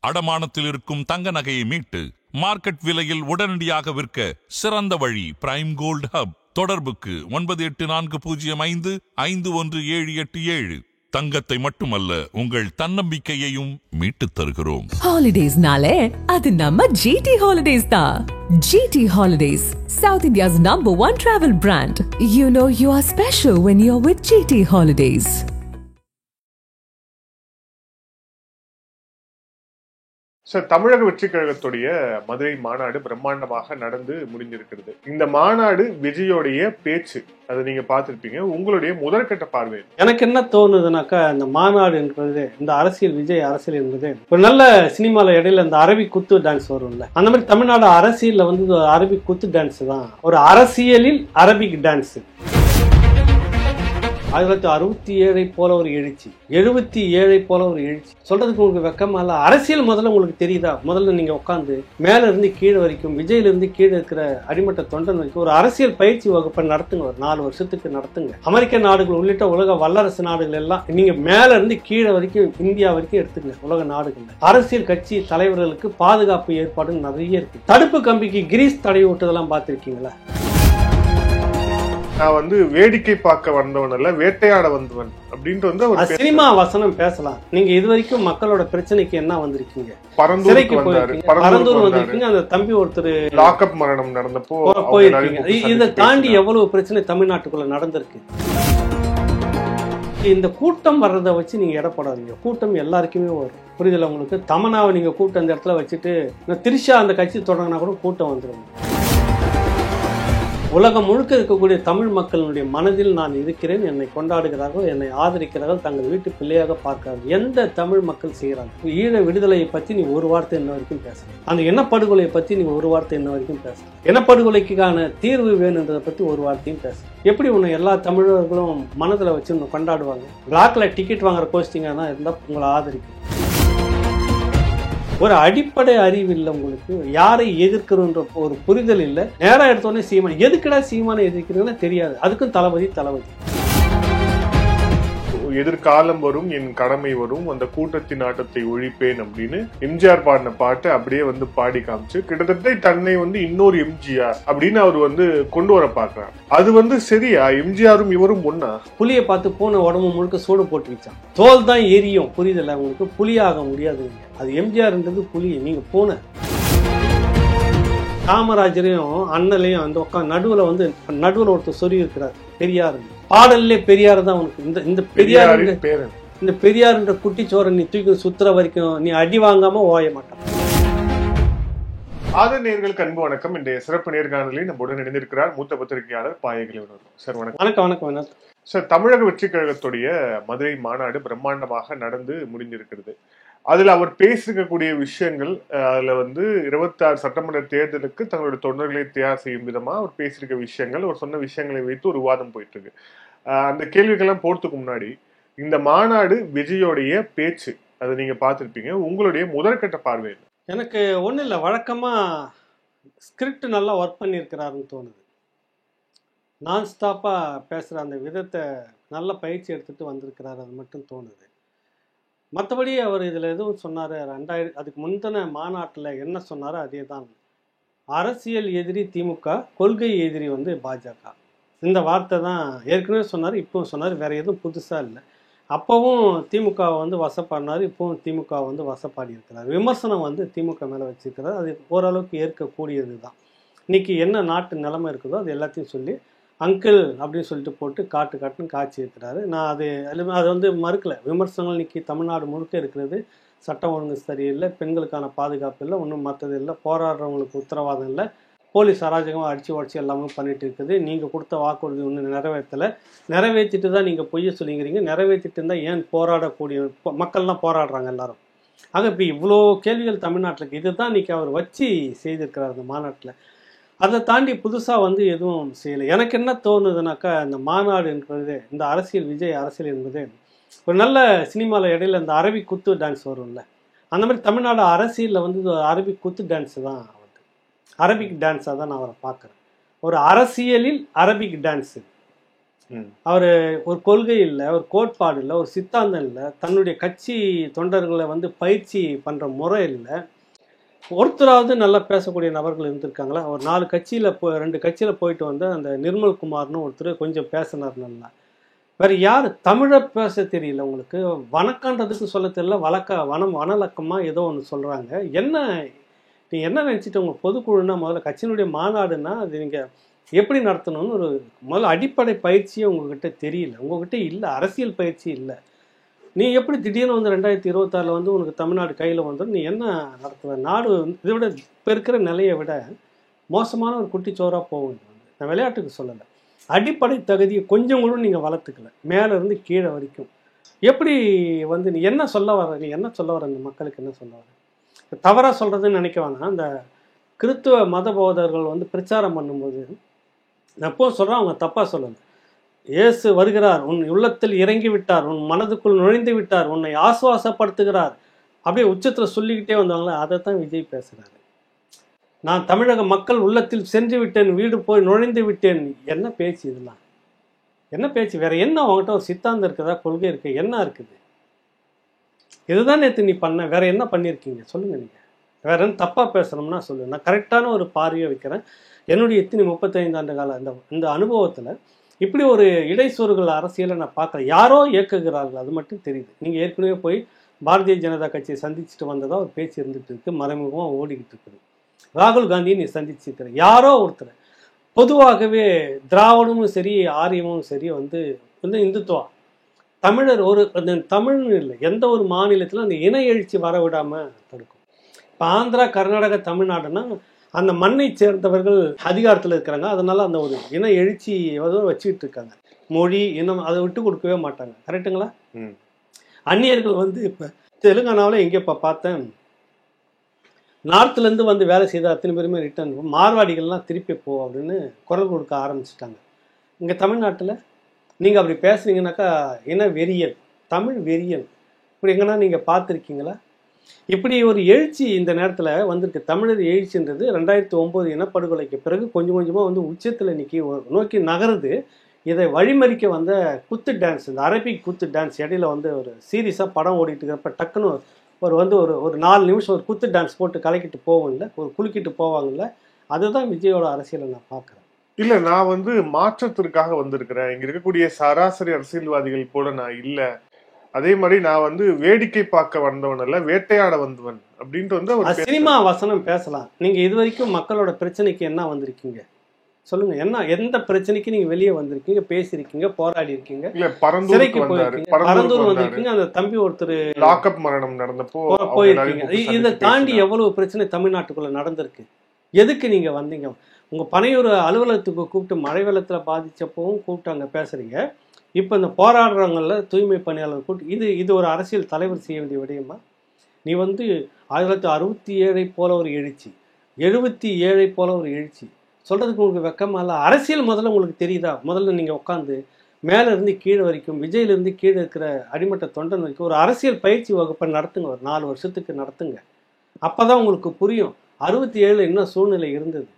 அடமானத்தில் இருக்கும் தங்க நகையை மீட்டு மார்க்கெட் விலையில் உடனடியாக விற்க சிறந்த வழி பிரைம் கோல்ட் ஹப். தொடர்புக்கு 9845551787. தங்கத்தை மட்டுமல்ல, உங்கள் தன்னம்பிக்கையையும் மீட்டுத் தருகிறோம். ஹாலிடேஸ்னாலே அது நம்ம GT Holidays தான். GT Holidays, South India's #1 travel brand. You know you are special when you're with GT Holidays. Sir, தமிழக வெற்றிக் கழகத்துடைய மதுரை மாநாடு பிரம்மாண்டமாக நடந்து முடிஞ்சிருக்கிறது. இந்த மாநாடு விஜயோடைய பேச்சு, அதை நீங்க பார்த்திருப்பீங்க. உங்களுடைய முதற்கட்ட பார்வை எனக்கு என்ன தோணுதுனாக்கா, இந்த மாநாடு என்பது, இந்த அரசியல், விஜய் அரசியல் என்பது ஒரு நல்ல சினிமால இடையில இந்த அரபிக் குத்து டான்ஸ் வரும்ல, அந்த மாதிரி தமிழ்நாடு அரசியல்ல வந்து அரபிக் குத்து டான்ஸ் தான். ஒரு அரசியலில் அரபிக் டான்ஸ். 1967 போல ஒரு எழுச்சி, 77 போல ஒரு எழுச்சி. சொல்றதுக்கு உங்களுக்கு வெக்கமா இல்ல? அரசியல் முதல்ல உங்களுக்கு தெரியுதா? முதல்ல நீங்க உட்காந்து மேல இருந்து கீழே வரைக்கும், விஜயில இருந்து கீழே இருக்கிற அடிமட்ட தொண்டன் வரைக்கும் ஒரு அரசியல் பயிற்சி வகுப்பை நடத்துங்க. ஒரு 4 வருஷத்துக்கு நடத்துங்க. அமெரிக்க நாடுகள் உள்ளிட்ட உலக வல்லரசு நாடுகள் எல்லாம் நீங்க மேல இருந்து கீழே வரைக்கும், இந்தியா வரைக்கும் எடுத்துங்க. உலக நாடுகள் அரசியல் கட்சி தலைவர்களுக்கு பாதுகாப்பு ஏற்பாடு நிறைய இருக்கு. தடுப்பு கம்பிக்கு கிரீஸ் தடவி விட்டதெல்லாம் பார்த்திருக்கீங்களா? நான் வந்து வேடிக்கை பார்க்க வந்தவன் அல்ல, வேட்டையாட வந்தவன் அப்படின்ட்டு சினிமா வசனம் பேசலாம். நீங்க இது வரைக்கும் மக்களோட பிரச்சனைக்கு என்ன வந்திருக்கீங்க? பரந்தூர் வந்திருக்கீங்க. அந்த தம்பி ஒருத்தர் லாக்அப் மரணம் நடந்தப்போ போயிருக்கீங்க. இதை தாண்டி எவ்வளவு பிரச்சனை தமிழ்நாட்டுக்குள்ள நடந்திருக்கு. இந்த கூட்டம் வர்றதை வச்சு நீங்க எடப்படாதீங்க. கூட்டம் எல்லாருக்குமே வரும். புரிதல உங்களுக்கு? தமனாவை நீங்க கூட்டம் அந்த இடத்துல வச்சுட்டு திரிஷா அந்த கட்சி தொடங்கினா கூட கூட்டம் வந்துடும். உலகம் முழுக்க இருக்கக்கூடிய தமிழ் மக்களுடைய மனதில் நான் இருக்கிறேன், என்னை கொண்டாடுகிறார்கள், என்னை ஆதரிக்கிறார்கள், தங்கள் வீட்டு பிள்ளையாக பார்க்கிறார்கள். எந்த தமிழ் மக்கள் செய்கிறாங்க? ஈழ விடுதலையை பத்தி நீ ஒரு வார்த்தை என்ன வரைக்கும் பேசலாம். அந்த இனப்படுகொலையை பத்தி நீ ஒரு வார்த்தை என்ன வரைக்கும் பேசலாம். இனப்படுகொலைக்கான தீர்வு வேணுன்றதை பத்தி ஒரு வார்த்தையும் பேசலாம். எப்படி உன்னை எல்லா தமிழர்களும் மனதில் வச்சு உன்னை கொண்டாடுவாங்க? பிளாக்ல டிக்கெட் வாங்குற போஸ்டிங்கா தான் இருந்தா உங்களை ஆதரிக்கும். ஒரு அடிப்படை அறிவு இல்லை உங்களுக்கு. யாரை எதிர்க்கிறோன்ற ஒரு புரிதல் இல்லை. நேரம் எடுத்தோடனே சீமான், எதுக்குடா சீமானை எதிர்க்கிறதுன்னு தெரியாது. அதுக்கும் தளபதி. எதிர்காலம் வரும், என் கடமை வரும், அந்த கூட்டத்தின் ஆட்டத்தை ஒழிப்பேன் அப்படின்னு எம்ஜிஆர் பாடின பாட்டை அப்படியே வந்து பாடி காமிச்சு கிட்டத்தட்ட தன்னை வந்து இன்னொரு எம்ஜிஆர் அப்படின்னு அவர் வந்து கொண்டு வர பாக்குறாரு. அது வந்து சரியா? எம்ஜிஆரும் இவரும் ஒன்னா? புலியை பார்த்து பூனை உடம்பு முழுக்க சூடு போட்டு வச்சான். தோல் தான் எரியும். புரியுதுல்ல உங்களுக்கு? புலியாக முடியாது. அது எம்ஜிஆர்ன்றது புலி, நீங்க பூனை. காமராஜரையும் அண்ணலையும் அந்த உட்காந்து நடுவுல ஒருத்தர் சொல்லி இருக்கிறார், பெரியார். பாடல்லே பெரியார் தான் உனக்கு. இந்த பெரியார், இந்த பெரியார்ன்ற குட்டிச்சோரை நீ தூக்கி சுத்துற வரைக்கும் நீ அடி வாங்காம ஓய மாட்டான். நேயர்களுக்கு அன்பு வணக்கம். இன்றைய சிறப்பு நேர்காணலில் நம்முடன் இணைந்திருக்கிறார் மூத்த பத்திரிகையாளர் பாயகிரி வினோத் சார். வணக்கம் சார், தமிழக வெற்றிக் கழகத்துடைய மதுரை மாநாடு பிரம்மாண்டமாக நடந்து முடிந்திருக்கிறது. அதுல அவர் பேசிருக்கக்கூடிய விஷயங்கள், அதுல வந்து 26 சட்டமன்ற தேர்தலுக்கு தங்களுடைய தொண்டர்களை தயார் செய்யும் விதமா அவர் பேசியிருக்க விஷயங்கள், அவர் சொன்ன விஷயங்களை வைத்து ஒரு விவாதம் போயிட்டு இருக்கு. அந்த கேள்விகள்லாம் போறதுக்கு முன்னாடி, இந்த மாநாடு விஜயோடைய பேச்சு, அதை நீங்க பார்த்திருப்பீங்க. உங்களுடைய முதற்கட்ட பார்வை? எனக்கு ஒன்றும் இல்லை, வழக்கமாக ஸ்கிரிப்ட் நல்லா ஒர்க் பண்ணியிருக்கிறாருன்னு தோணுது. நான் ஸ்டாப்பாக பேசுகிற அந்த விதத்தை நல்ல பயிற்சி எடுத்துகிட்டு வந்திருக்கிறாரு, அது மட்டும் தோணுது. மற்றபடி அவர் இதில் எதுவும் சொன்னார், அதுக்கு முந்தின மாநாட்டில் என்ன சொன்னாரோ அதே தான். அரசியல் எதிரி திமுக, கொள்கை எதிரி வந்து பாஜக. இந்த வார்த்தை தான் ஏற்கனவே சொன்னார், இப்பவும் சொன்னார். வேறு எதுவும் புதுசாக இல்லை. அப்போவும் திமுகவை வந்து வசப்பாடினார், இப்போவும் திமுக வந்து வசப்பாடி இருக்கிறார். விமர்சனம் வந்து திமுக மேலே வச்சுருக்கிறார். அது ஓரளவுக்கு ஏற்கக்கூடியது தான். இன்றைக்கி என்ன நாட்டு நிலைமை இருக்குதோ அது எல்லாத்தையும் சொல்லி அங்கிள் அப்படின்னு சொல்லிட்டு போட்டு காட்டுன்னு காட்சி இருக்கிறாரு. நான் அது வந்து மறுக்கலை. விமர்சனங்கள் இன்றைக்கி தமிழ்நாடு முழுக்க இருக்கிறது. சட்டம் ஒழுங்கு சரியில்லை, பெண்களுக்கான பாதுகாப்பு இல்லை, ஒன்றும் மற்றது இல்லை, போராடுறவங்களுக்கு உத்தரவாதம் இல்லை, போலீஸ் அராஜகமாக அடித்து உடச்சி எல்லாமே பண்ணிட்டு இருக்குது. நீங்கள் கொடுத்த வாக்குறுதி ஒன்று நிறைவேற்றிட்டு தான் நீங்கள் பொய்ய சொல்லிங்கிறீங்க. நிறைவேற்றிட்டு இருந்தால் ஏன் போராடக்கூடிய மக்கள்லாம் போராடுறாங்க எல்லாரும். ஆக இப்படி இவ்வளோ கேள்விகள் தமிழ்நாட்டில் இருக்குது. இதுதான் இன்றைக்கி அவர் வச்சு செய்திருக்கிறார் அந்த மாநாட்டில். அதை தாண்டி புதுசாக வந்து எதுவும் செய்யலை. எனக்கு என்ன தோணுதுனாக்கா, இந்த மாநாடு என்பது, இந்த அரசியல், விஜய் அரசியல் என்பது ஒரு நல்ல சினிமாவில் இடையில இந்த அரபிக் குத்து டான்ஸ் வரும்ல, அந்த மாதிரி தமிழ்நாடு அரசியலில் வந்து அரபிக் குத்து டான்ஸு தான் வந்து அரபிக் டான்ஸாக தான் நான் அவரை பார்க்குறேன். ஒரு அரசியலில் அரபிக் டான்ஸு. அவர் ஒரு கொள்கை இல்லை, ஒரு கோட்பாடு இல்லை, ஒரு சித்தாந்தம் இல்லை, தன்னுடைய கட்சி தொண்டர்களை வந்து பயிற்சி பண்ணுற முறை இல்லை. ஒருத்தராவது நல்லா பேசக்கூடிய நபர்கள் இருந்திருக்காங்களா? ஒரு 4 கட்சியில் 2 கட்சியில் போயிட்டு வந்து அந்த நிர்மல் குமார்னு ஒருத்தர் கொஞ்சம் பேசினார் நல்லா. வேறு யார் தமிழை பேச தெரியல உங்களுக்கு? வணக்கன்றதுக்கு சொல்ல தெரியல, வனலக்கமாக ஏதோ ஒன்று சொல்கிறாங்க. நீங்கள் என்ன நினச்சிட்டு உங்கள் பொதுக்குழுன்னா முதல்ல கட்சியினுடைய மாநாடுன்னா அது நீங்கள் எப்படி நடத்தணும்னு ஒரு முதல்ல அடிப்படை பயிற்சியே உங்ககிட்ட தெரியல, உங்ககிட்ட இல்லை, அரசியல் பயிற்சி இல்லை. நீ எப்படி திடீர்னு வந்து 2026 வந்து உனக்கு தமிழ்நாடு கையில் வந்துடும், நீ என்ன நடத்துவ? நாடு இதை விட இப்போ இருக்கிற நிலையை விட மோசமான ஒரு குட்டிச்சோராக போகும். நான் விளையாட்டுக்கு சொல்லலை, அடிப்படை தகுதியை கொஞ்சம் கூட நீங்கள் வளர்த்துக்கல, மேலேருந்து கீழே வரைக்கும். எப்படி வந்து நீ என்ன சொல்ல வர இந்த மக்களுக்கு என்ன சொல்ல வர? தவறாக சொல்கிறதுன்னு நினைக்க வேணாம். அந்த கிறித்துவ மத போதகர்கள் வந்து பிரச்சாரம் பண்ணும்போது நான் எப்போ சொல்கிறேன், அவங்க தப்பாக சொல்லலை. இயேசு வருகிறார், உன் உள்ளத்தில் இறங்கி விட்டார், உன் மனதுக்குள் நுழைந்து விட்டார், உன்னை ஆசுவாசப்படுத்துகிறார், அப்படியே உச்சத்தில் சொல்லிக்கிட்டே வந்தாங்களே, அதை தான் விஜய் பேசுகிறாரு. நான் தமிழக மக்கள் உள்ளத்தில் சென்று விட்டேன், வீடு போய் நுழைந்து விட்டேன். என்ன பேச்சு இதெல்லாம்? என்ன பேச்சு? வேற என்ன அவங்ககிட்ட ஒரு சித்தாந்தம் இருக்குதா, கொள்கை இருக்கு, என்ன இருக்குது? இதுதான் நேற்று நீ பண்ண, வேற என்ன பண்ணியிருக்கீங்க சொல்லுங்க. நீங்கள் வேற என்ன தப்பாக பேசணும்னா சொல்லுங்க, நான் கரெக்டான ஒரு பார்வையை வைக்கிறேன். என்னுடைய 35 ஆண்டு கால இந்த அனுபவத்தில் இப்படி ஒரு இடைச்சொருகள் அரசியலை நான் பார்க்குறேன். யாரோ இயக்குகிறார்கள், அது மட்டும் தெரியுது. நீங்கள் ஏற்கனவே போய் பாரதிய ஜனதா கட்சியை சந்திச்சுட்டு வந்ததாக ஒரு பேச்சு இருந்துகிட்டு இருக்கு, மறைமுகமாக ஓடிக்கிட்டு இருக்குது. ராகுல் காந்தியை நீ சந்திச்சுக்கிற யாரோ ஒருத்தர். பொதுவாகவே திராவிடமும் சரி ஆரியமும் சரி வந்து இந்துத்துவா தமிழர் ஒரு தமிழ்னு இல்லை, எந்த ஒரு மாநிலத்திலும் அந்த இன எழுச்சி வர விடாமல் தடுக்கும். இப்போ ஆந்திரா, கர்நாடகா, தமிழ்நாடுன்னா அந்த மண்ணை சேர்ந்தவர்கள் அதிகாரத்தில் இருக்கிறாங்க, அதனால அந்த ஒரு இன எழுச்சி வச்சுக்கிட்டு இருக்காங்க. மொழி இனம் அதை விட்டு கொடுக்கவே மாட்டாங்க. கரெக்டுங்களா? அந்நியர்கள் வந்து இப்போ தெலுங்கானாவில் எங்கே இப்போ பார்த்தேன், நார்த்துலேருந்து வந்து வேலை செய்த அத்தனை பேருமே ரிட்டர்ன், மார்வாடிகள்லாம் திருப்பி போ அப்படின்னு குரல் கொடுக்க ஆரம்பிச்சிட்டாங்க. இங்கே தமிழ்நாட்டில் நீங்கள் அப்படி பேசுனீங்கன்னாக்கா இன வெறியல், தமிழ் வெறியல், இப்படி எங்கன்னா நீங்கள் பார்த்துருக்கீங்களா? இப்படி ஒரு எழுச்சி இந்த நேரத்தில் வந்திருக்கு. தமிழர் எழுச்சின்றது 2009 இனப்படுகொலைக்கு பிறகு கொஞ்சம் கொஞ்சமாக வந்து உச்சத்தில் நோக்கி நகருது. இதை வழிமறிக்க வந்த குத்து டான்ஸ், இந்த அரபிக் குத்து டான்ஸ், இடையில வந்து ஒரு சீரியஸாக படம் ஓடிட்டு இருக்கிறப்ப டக்குன்னு ஒரு 4 நிமிஷம் ஒரு குத்து டான்ஸ் போட்டு கலக்கிட்டு போவோம்ல, ஒரு குலுக்கிட்டு போவாங்கல்ல, அதுதான் விஜயோட அரசியலை நான் பார்க்குறேன். இல்லை, நான் வந்து மாற்றத்திற்காக வந்திருக்கிறேன், இங்கே இருக்கக்கூடிய சராசரி அரசியல்வாதிகள் போல நான் இல்லை, அதே மாதிரி நான் வந்து வேடிக்கை பார்க்க வந்தவன் அல்ல, வேட்டையாட வந்தவன் அப்படின்ட்டு வந்து சினிமா வசனம் பேசலாம். நீங்க இது வரைக்கும் மக்களோட பிரச்சனைக்கு என்ன வந்திருக்கீங்க சொல்லுங்க? எந்த பிரச்சனைக்கு நீங்க வெளியே வந்திருக்கீங்க, பேசிருக்கீங்க, போராடி இருக்கீங்க? இல்ல, பரந்தூருக்கு வந்தாரு, பரந்தூர் வந்திருக்கீங்க, அந்த தம்பி ஒருத்தர் லாக்அப் மரணம் நடந்தப்போ போயிருக்கீங்க. இதை தாண்டி எவ்வளவு பிரச்சனை தமிழ்நாட்டுக்குள்ள நடந்திருக்கு? எதுக்கு நீங்க வந்தீங்க? உங்க பனையூர் அலுவலகத்துக்கு கூப்பிட்டு மழை வெள்ளத்துல பாதிச்சப்பவும் கூப்பிட்டு அங்க பேசுறீங்க. இப்போ இந்த போராடுறவங்கள தூய்மை பணியாளர் கூட்டு இது ஒரு அரசியல் தலைவர் செய்ய வேண்டிய விடயமா? நீ வந்து 1967 போல ஒரு எழுச்சி, 77 போல ஒரு எழுச்சி சொல்றதுக்கு உங்களுக்கு வெக்கமா இல்லை? அரசியல் முதல்ல உங்களுக்கு தெரியுதா? முதல்ல நீங்க உட்காந்து மேல இருந்து கீழே வரைக்கும், விஜயிலிருந்து கீழே இருக்கிற அடிமட்ட தொண்டன் வரைக்கும் ஒரு அரசியல் பயிற்சி வகுப்பை நடத்துங்க, ஒரு 4 வருஷத்துக்கு நடத்துங்க. அப்பதான் உங்களுக்கு புரியும் 67 என்ன சூழ்நிலை இருந்தது.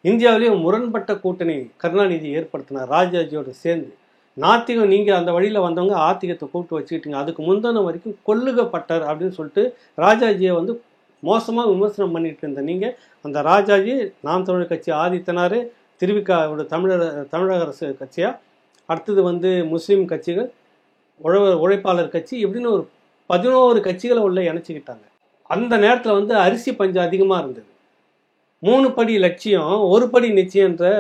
இந்தியாவிலேயே முரண்பட்ட கூட்டணி கருணாநிதி ஏற்படுத்தினார் ராஜாஜியோட சேர்ந்து. நாத்திகம், நீங்கள் அந்த வழியில் வந்தவங்க ஆத்திகத்தை கூப்பிட்டு வச்சுக்கிட்டீங்க. அதுக்கு முந்தின வரைக்கும் கொல்லுகப்பட்டார் அப்படின்னு சொல்லிட்டு ராஜாஜியை வந்து மோசமாக விமர்சனம் பண்ணிட்டு இருந்த நீங்கள், அந்த ராஜாஜி நாம் தமிழர் கட்சி ஆதித்தனார், திருவிக்காவோட தமிழக அரசு கட்சியாக, அடுத்தது வந்து முஸ்லீம் கட்சிகள், உழைப்பாளர் கட்சி, இப்படின்னு ஒரு 11 கட்சிகளை உள்ள இணைச்சிக்கிட்டாங்க. அந்த நேரத்தில் வந்து அரிசி பஞ்சம் அதிகமாக இருந்தது. 3 படி லட்சியம் 1 படி நிச்சயன்ற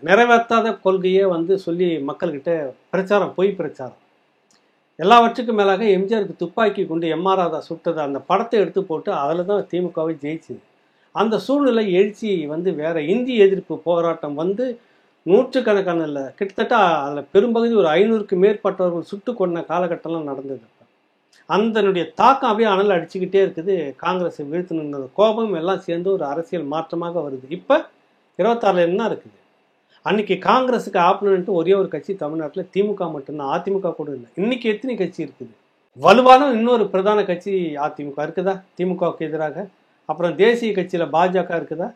நிறைவேற்றாத கொள்கையே வந்து சொல்லி மக்கள்கிட்ட பிரச்சாரம், பொய் பிரச்சாரம். எல்லாவற்றுக்கும் மேலாக எம்ஜிஆருக்கு துப்பாக்கி கொண்டு எம்ஆர் ராதா சுட்டது அந்த படத்தை எடுத்து போட்டு அதில் தான் திமுகவை ஜெயிச்சுது. அந்த சூழ்நிலை எழுச்சி வந்து வேற. இந்திய எதிர்ப்பு போராட்டம் வந்து நூற்றுக்கணக்கான இல்லை, கிட்டத்தட்ட அதில் பெரும்பகுதி ஒரு 500க்கு மேற்பட்டவர்கள் சுட்டு கொண்ட காலகட்டம்லாம் நடந்தது. அதனுடைய தாக்கம் அப்படியே அனல் அடிச்சுக்கிட்டே இருக்குது. காங்கிரஸை வீழ்த்து நின்றது கோபம் எல்லாம் சேர்ந்து ஒரு அரசியல் மாற்றமாக வருது. இப்போ 26 என்ன இருக்குது? அன்னைக்கு காங்கிரஸுக்கு ஆப்போனன்ட் ஒரே ஒரு கட்சி தமிழ்நாட்டில் திமுக மட்டும்தான், அதிமுக கூட இல்லை. இன்னைக்கு எத்தனை கட்சி இருக்குது? வலுவான இன்னொரு பிரதான கட்சி அதிமுக இருக்குதா திமுகவுக்கு எதிராக? அப்புறம் தேசிய கட்சியில் பாஜக இருக்குதா?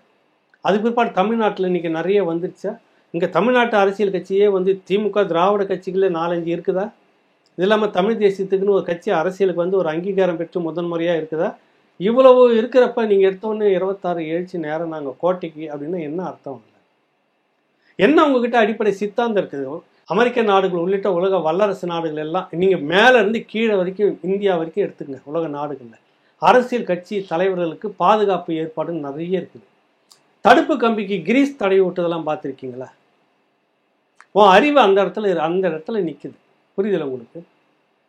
அதுக்கு பிற்பாடு தமிழ்நாட்டில் இன்னைக்கு நிறைய வந்துருச்சா? இங்கே தமிழ்நாட்டு அரசியல் கட்சியே வந்து திமுக திராவிட கட்சிகளே 4-5 இருக்குதா? இது இல்லாமல் தமிழ் தேசியத்துக்குன்னு ஒரு கட்சி அரசியலுக்கு வந்து ஒரு அங்கீகாரம் பெற்று முதன்முறையாக இருக்குதா? இவ்வளவு இருக்கிறப்ப நீங்கள் எடுத்தோன்னு 26 எழுச்சி நேரம் நாங்கள் கோட்டைக்கு அப்படின்னா என்ன அர்த்தம் இல்லை? என்ன உங்ககிட்ட அடிப்படை சித்தாந்தம் இருக்குது? அமெரிக்க நாடுகள் உள்ளிட்ட உலக வல்லரசு நாடுகள் எல்லாம் நீங்கள் மேலே இருந்து கீழே வரைக்கும் இந்தியா வரைக்கும் எடுத்துக்கங்க. உலக நாடுகளில் அரசியல் கட்சி தலைவர்களுக்கு பாதுகாப்பு ஏற்பாடு நிறைய இருக்குது. தடுப்பு கம்பிக்கு கிரீஸ் தடவி விட்டதெல்லாம் பார்த்துருக்கீங்களா? உன் அறிவு அந்த இடத்துல நிற்குது. புரியுதுல உங்களுக்கு?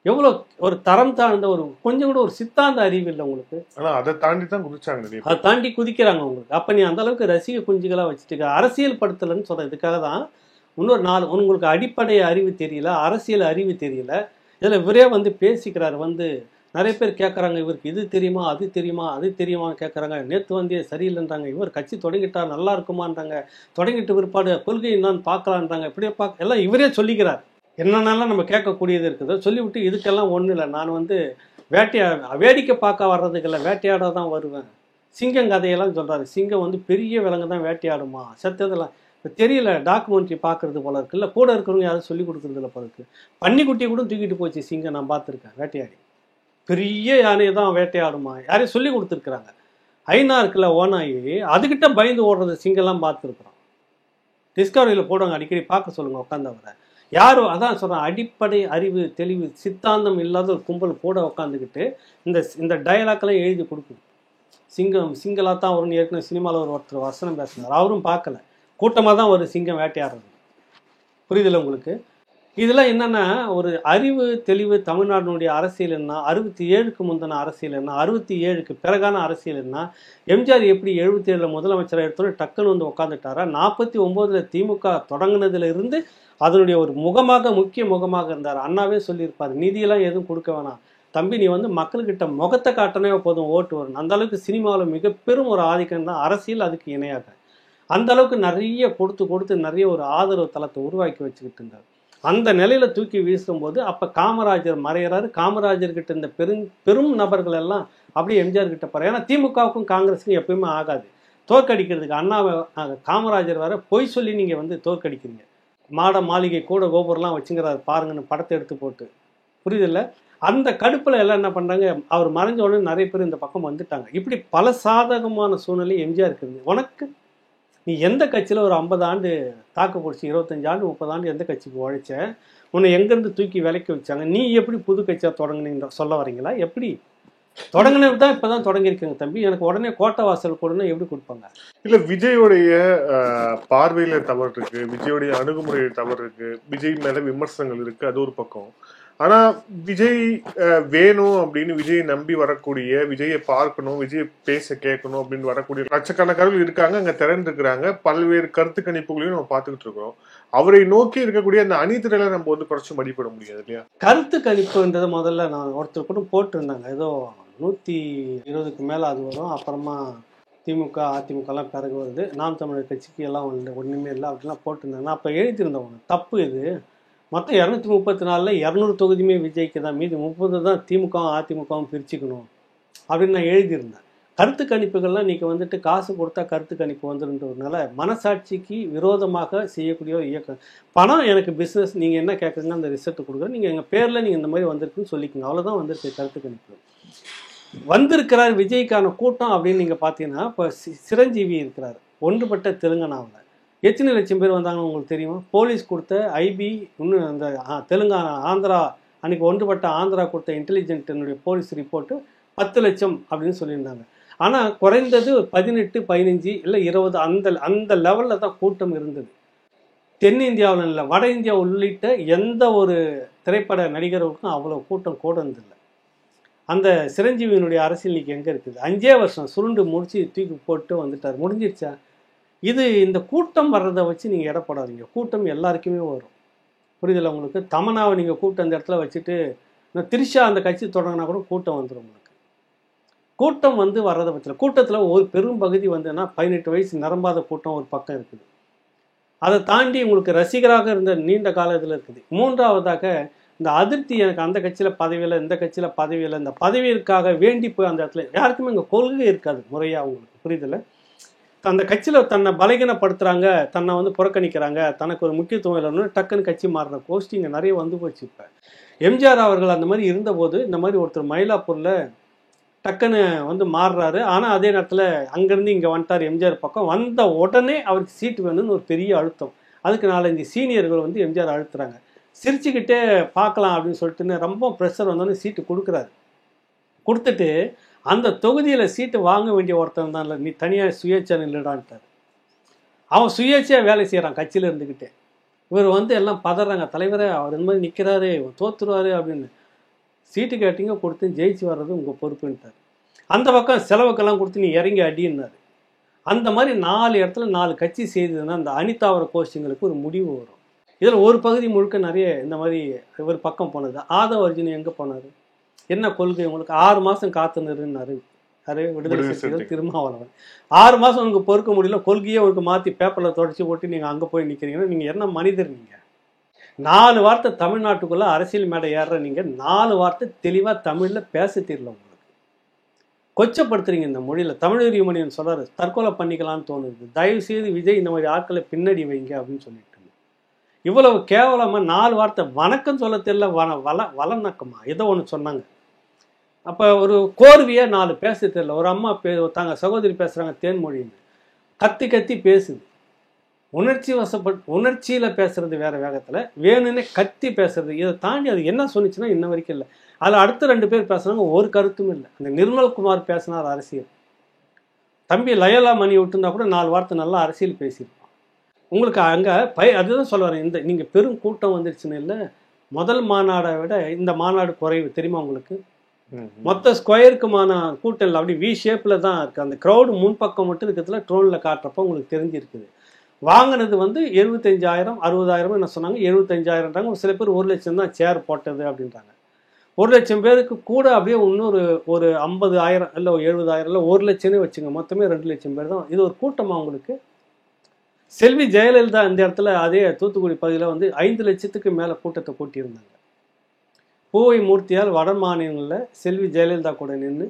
எவ்வளோ ஒரு தரம் தாழ்ந்த ஒரு கொஞ்சம் கூட ஒரு சித்தாந்த அறிவு இல்லை உங்களுக்கு. ஆனால் அதை தாண்டி தான் குதிச்சாங்க, அதை தாண்டி குதிக்கிறாங்க உங்களுக்கு. அப்போ நீ அந்த அளவுக்கு ரசிக குஞ்சுகளாக வச்சுட்டு அரசியல் படுத்தலைன்னு சொல்கிறேன். இதுக்காக தான் இன்னொரு 4 உங்களுக்கு அடிப்படை அறிவு தெரியல, அரசியல் அறிவு தெரியல. இதில் இவரே வந்து பேசிக்கிறார். வந்து நிறைய பேர் கேட்குறாங்க, இவருக்கு இது தெரியுமா அது தெரியுமா அது தெரியுமான்னு கேட்குறாங்க. நேற்று வந்து சரியில்லைன்றாங்க, இவர் கட்சி தொடங்கிட்டார் நல்லா இருக்குமான்றாங்க, தொடங்கிட்டு பிற்பாடு கொள்கை என்னன்னு பார்க்கலான்றாங்க, இப்படியே எல்லாம் இவரே சொல்லிக்கிறார். என்னென்னலாம் நம்ம கேட்கக்கூடியது இருக்குதோ சொல்லிவிட்டு இதுக்கெல்லாம் ஒன்றும் இல்லை, நான் வந்து வேடிக்கை பார்க்க வர்றதுக்கு இல்லை, வேட்டையாட தான் வருவேன். சிங்கம் கதையெல்லாம் சொல்கிறாரு. சிங்கம் வந்து பெரிய விலங்கு தான் வேட்டையாடுமா, செத்ததெல்லாம் இப்போ தெரியல. டாக்குமெண்ட்ரி பார்க்குறது போல இருக்கு, இல்லை கூட இருக்கிறவங்க யாரும் சொல்லிக் கொடுக்குறதில்ல போல இருக்கு. பன்னிக்குட்டியை கூட தூக்கிட்டு போச்சு சிங்கம், நான் பார்த்துருக்கேன் வேட்டையாடி. பெரிய யானையை தான் வேட்டையாடுமா, யாரையும் சொல்லி கொடுத்துருக்குறாங்க. ஐநா இருக்குல்ல ஓனாயி, அதுக்கிட்ட பயந்து ஓடுறது சிங்கம்லாம் பார்த்துருக்குறோம். டிஸ்கவரியில் போடுவாங்க, அடிக்கடி பார்க்க சொல்லுங்கள் உட்காந்தவரை. யாரும் அதான் சொல்கிறேன், அடிப்படை அறிவு தெளிவு சித்தாந்தம் இல்லாத ஒரு கும்பல் கூட உட்காந்துக்கிட்டு இந்த டயலாக்லாம் எழுதி கொடுக்குது. சிங்களாக தான் வரும்னு ஏற்கனவே சினிமாவில் ஒருத்தர் வசனம் பேசினார், அவரும் பார்க்கல. கூட்டமாக தான் ஒரு சிங்கம் வேட்டையாடுறது. புரியுதில்ல உங்களுக்கு? இதெல்லாம் என்னென்னா ஒரு அறிவு தெளிவு. தமிழ்நாட்டினுடைய அரசியல் என்ன, 67க்கு முந்தின அரசியல் என்ன, 67க்கு பிறகான அரசியல் என்ன, எம்ஜிஆர் எப்படி 77 முதலமைச்சராக எடுத்தோன்னு டக்குன்னு வந்து உட்காந்துட்டாரா, 49 திமுக தொடங்கினதுல இருந்து அதனுடைய ஒரு முக்கிய முகமாக இருந்தார். அண்ணாவே சொல்லியிருப்பார், நிதியெல்லாம் எதுவும் கொடுக்க வேணாம் தம்பி, நீ வந்து மக்கள்கிட்ட முகத்தை காட்டினே போதும் ஓட்டு வரும். அந்த அளவுக்கு சினிமாவில் மிக பெரும் ஒரு ஆதிக்கம் தான், அரசியல் அதுக்கு இணையாக அந்த அளவுக்கு நிறைய கொடுத்து நிறைய ஒரு ஆதரவு தளத்தை உருவாக்கி வச்சுக்கிட்டு இருந்தார். அந்த நிலையில தூக்கி வீசும்போது அப்போ காமராஜர் மறையிறாரு. காமராஜர்கிட்ட இந்த பெரும் நபர்கள் எல்லாம் அப்படியே எம்ஜிஆர் கிட்ட போகிறார். ஏன்னா திமுகவுக்கும் காங்கிரஸுக்கும் எப்பயுமே ஆகாது தோற்கடிக்கிறதுக்கு. அண்ணாவை காமராஜர் வர பொய் சொல்லி நீங்கள் வந்து தோற்கடிக்கிறீங்க. மாளிகை கூட கோபுரம்லாம் வச்சுங்கிறாரு பாருங்கன்னு படத்தை எடுத்து போட்டு. புரியுதில்ல? அந்த கடுப்பில் எல்லாம் என்ன பண்ணுறாங்க, அவர் மறைஞ்ச உடனே நிறைய பேர் இந்த பக்கம் வந்துட்டாங்க. இப்படி பல சாதகமான சூழ்நிலை எம்ஜிஆர் இருக்குது. உனக்கு நீ எந்த கட்சியில் ஒரு 50 ஆண்டு தாக்கு பிடிச்சி 25 ஆண்டு 30 ஆண்டு எந்த கட்சிக்கு உழைச்ச, உன்னை எங்கேருந்து தூக்கி விலைக்கு வச்சாங்க, நீ எப்படி புது கட்சியாக தொடங்குனீங்க சொல்ல வரீங்களா? எப்படி தொடங்கினது தான் இப்போ தான் தொடங்கியிருக்கீங்க தம்பி, எனக்கு உடனே கோட்டை வாசல் கொடுன்னா எப்படி கொடுப்பாங்க? இல்லை, விஜயோடைய பார்வையில் தவறு இருக்கு, விஜயோடைய அணுகுமுறையில் தவறு இருக்கு, விஜய் மேலே விமர்சனங்கள் இருக்கு, அது ஒரு பக்கம். ஆனா விஜய் வேணும் அப்படின்னு விஜயை நம்பி வரக்கூடிய, விஜயை பார்க்கணும், விஜயை பேச கேட்கணும் அப்படின்னு வரக்கூடிய லட்சக்கணக்கானவர்கள் இருக்காங்க, அங்க திறந்துருக்கிறாங்க. பல்வேறு கருத்து கணிப்புகளையும் நம்ம பார்த்துக்கிட்டு இருக்கிறோம். அவரை நோக்கி இருக்கக்கூடிய அந்த அணிதிரளை நம்ம வந்து குறைச்சு மதிப்பிட முடியாது இல்லையா? கருத்து கணிப்புன்றது முதல்ல நான் ஒருத்தர் கூட போட்டிருந்தாங்க, ஏதோ 120க்கு மேல அது வரும், அப்புறமா திமுக அதிமுக எல்லாம் பிறகு வருது, நாம் தமிழர் கட்சிக்கு எல்லாம் ஒண்ணுமே இல்லை அப்படின்லாம் போட்டிருந்தாங்க. நான் அப்ப எழுதியிருந்தவங்க தப்பு இது. மொத்தம் 234ல் 200 தொகுதியுமே விஜய்க்கு தான், மீதி 30 தான் திமுகவும் அதிமுகவும் பிரிச்சுக்கணும் அப்படின்னு நான் எழுதியிருந்தேன். கருத்து கணிப்புகள்லாம் நீங்கள் வந்துட்டு காசு கொடுத்தா கருத்து கணிப்பு வந்துருன்றதுனால மனசாட்சிக்கு விரோதமாக செய்யக்கூடிய ஒரு இயக்கம். பணம் எனக்கு பிஸ்னஸ், நீங்கள் என்ன கேட்குறீங்க அந்த ரிசல்ட் கொடுக்குறோம், நீங்கள் எங்கள் பேரில் நீங்கள் இந்த மாதிரி வந்திருக்குன்னு சொல்லிக்கோங்க, அவ்வளோதான் வந்துருக்கு கருத்து கணிப்பு. வந்திருக்கிறார் விஜய்க்கான கூட்டம் அப்படின்னு நீங்கள் பார்த்தீங்கன்னா, இப்போ சிரஞ்சீவி இருக்கிறார் ஒன்றுபட்ட தெலுங்கானாவில். எத்தனை லட்சம் பேர் வந்தாங்கன்னு உங்களுக்கு தெரியுமா? போலீஸ் கொடுத்த ஐபி, இன்னும் அந்த தெலுங்கானா ஆந்திரா அன்றைக்கி ஒன்றுபட்ட ஆந்திரா கொடுத்த இன்டெலிஜென்ட்னுடைய போலீஸ் ரிப்போர்ட்டு 10 லட்சம் அப்படின்னு சொல்லியிருந்தாங்க. ஆனால் குறைந்தது 18, 15 இல்லை 20 அந்த லெவலில் தான் கூட்டம் இருந்தது. தென்னிந்தியாவில் இல்லை, வட இந்தியா உள்ளிட்ட எந்த ஒரு திரைப்பட நடிகர்களுக்கும் அவ்வளோ கூட்டம் கூட இருந்தில்லை. அந்த சிரஞ்சீவியினுடைய அரசியல் இன்னைக்கு எங்கே இருக்குது? 5 வருஷம் சுருண்டு முடிச்சு தூக்கி போட்டு வந்துட்டார், முடிஞ்சிடுச்சா? இந்த கூட்டம் வர்றதை வச்சு நீங்கள் எடை போடாதீங்க. கூட்டம் எல்லாருக்குமே வரும். புரியுதில்ல உங்களுக்கு? தமனாவை நீங்கள் கூட்டம் அந்த இடத்துல வச்சுட்டு திரிஷா அந்த கட்சி தொடங்கினா கூட கூட்டம் வந்துடும் உங்களுக்கு. கூட்டம் வந்து வர்றதை பற்றில கூட்டத்தில் ஒரு பெரும் பகுதி வந்துன்னா 18 வயசு நிரம்பாத கூட்டம் ஒரு பக்கம் இருக்குது. அதை தாண்டி உங்களுக்கு ரசிகராக இருந்த நீண்ட கால இதில் இருக்குது. மூன்றாவதாக இந்த அதிருப்தி, எனக்கு அந்த கட்சியில் பதவியில் இந்த கட்சியில் பதவியில் இந்த பதவியிற்காக வேண்டி போய் அந்த இடத்துல யாருக்குமே இங்கே கொள்கை இருக்காது முறையாக உங்களுக்கு. புரியுதில்ல? அந்த கட்சியில் தன்னை பலகீனப்படுத்துகிறாங்க, தன்னை வந்து புறக்கணிக்கிறாங்க, தனக்கு ஒரு முக்கியத்துவம் இல்லைன்னு டக்குன்னு கட்சி மாறுற கோஷ்டிங்க நிறைய வந்து போச்சு. இப்போ எம்ஜிஆர் அவர்கள் அந்த மாதிரி இருந்தபோது இந்த மாதிரி ஒருத்தர் மயிலாப்பூரில் டக்குன்னு வந்து மாறுறாரு. ஆனால் அதே நேரத்தில் அங்கேருந்து இங்கே வந்துட்டார் எம்ஜிஆர் பக்கம். வந்த உடனே அவருக்கு சீட்டு வேணும்னு ஒரு பெரிய அழுத்தம். அதுக்கு 4-5 சீனியர்கள் வந்து எம்ஜிஆர் அழுத்துறாங்க. சிரிச்சுக்கிட்டே பார்க்கலாம் அப்படின்னு சொல்லிட்டுன்னு ரொம்ப ப்ரெஷர் வந்தோடனே சீட்டு கொடுக்குறாரு. கொடுத்துட்டு அந்த தொகுதியில் சீட்டு வாங்க வேண்டிய ஒருத்தன் தான் இல்லை, நீ தனியாக சுயேட்சை இல்லைடான்ட்டார். அவன் சுயேட்சையாக வேலை செய்கிறான் கட்சியில் இருந்துக்கிட்டே. இவர் வந்து எல்லாம் பதறாங்க, தலைவரே அவர் இந்த மாதிரி நிற்கிறாரு, தோத்துருவார் அப்படின்னு. சீட்டு கேட்டிங்க கொடுத்து ஜெயிச்சு வர்றது உங்கள் பொறுப்புன்ட்டார். அந்த பக்கம் செலவுக்கெல்லாம் கொடுத்து நீ இறங்கி அடின்னாரு. அந்த மாதிரி 4 இடத்துல 4 கட்சி செய்ததுன்னா அந்த அனிதாவர கோஷ்டிங்களுக்கு ஒரு முடிவு வரும். இதில் ஒரு பகுதி முழுக்க நிறைய இந்த மாதிரி இவர் பக்கம் போனது. ஆதவ அர்ஜுன் எங்கே போனார், என்ன கொள்கை உங்களுக்கு, 6 மாதம் காத்து நிறுன்னாரு விடுதலை சிறுத்தைகள் திருமாவளவன். 6 மாதம் உங்களுக்கு பொறுக்க முடியல, கொள்கையே உங்களுக்கு மாற்றி பேப்பரில் தொடச்சி போட்டு நீங்கள் அங்கே போய் நிற்கிறீங்கன்னா நீங்கள் என்ன மனிதர்? நீங்கள் 4 வார்த்தை தமிழ்நாட்டுக்குள்ளே அரசியல் மேடை ஏறுற நீங்கள் 4 வார்த்தை தெளிவாக தமிழில் பேச தெரியல. உங்களுக்கு கொச்சப்படுத்துறீங்க இந்த மொழியில். தமிழ் மணியன் சொல்கிறாரு, தற்கொலை பண்ணிக்கலான்னு தோணுது, தயவு செய்து விஜய் இந்த மாதிரி ஆட்களை பின்னாடி வைங்க அப்படின்னு சொல்லிட்டு. இவ்வளவு கேவலமாக 4 வார்த்தை வணக்கம் சொல்ல தெரியல, வளநக்கமா ஏதோ ஒன்று சொன்னாங்க. அப்போ ஒரு கோர்வையாக 4 பேச தெரியல. ஒரு அம்மா தாங்க சகோதரி பேசுகிறாங்க தேன்மொழின்னு, கத்தி கத்தி பேசுது. உணர்ச்சியில் பேசுறது வேற வேகத்தில், வேணும்னே கத்தி பேசுறது. இதை தாண்டி அது என்ன சொன்னிச்சுன்னா இன்ன வரைக்கும் இல்லை. அதில் அடுத்த 2 பேர் பேசுனாங்க, ஒரு கருத்தும் இல்லை. அந்த நிர்மல்குமார் பேசினார் அரசியல். தம்பி லயோலா மணி விட்டுருந்தா கூட 4 வார்த்தை நல்லா அரசியல் பேசியிருப்பான். உங்களுக்கு அங்கே அதுதான் சொல்ல வரேன். இந்த நீங்கள் பெரும் கூட்டம் வந்துருச்சுன்னு இல்லை, முதல் மாநாடை விட இந்த மாநாடு குறைவு தெரியுமா உங்களுக்கு? மொத்த ஸ்கொயருக்குமான கூட்டம் இல்லை, அப்படி வி ஷேப்பில் தான் இருக்குது. அந்த க்ரௌடு முன்பக்கம் மட்டும் இருக்கிறதுல ட்ரோனில் காட்டுறப்போ உங்களுக்கு தெரிஞ்சிருக்குது. வாங்கினது வந்து 75,000 60,000 என்ன சொன்னாங்க, 75,000ன்றாங்க. சில பேர் 1 லட்சம் தான் சேர் போட்டது அப்படின்றாங்க. 1 லட்சம் பேருக்கு கூட அப்படியே இன்னொரு ஒரு 50,000 இல்லை 70,000 இல்லை 1 லட்சம்னே வச்சுங்க, மொத்தமே 2 லட்சம் பேர் தான். இது ஒரு கூட்டமாக உங்களுக்கு? செல்வி ஜெயலலிதா இந்த இடத்துல அதே தூத்துக்குடி பகுதியில் வந்து 5 லட்சத்துக்கு மேலே கூட்டத்தை கூட்டியிருந்தாங்க. பூவை மூர்த்தியால் வட மாநிலங்களில் செல்வி ஜெயலலிதா கூட நின்று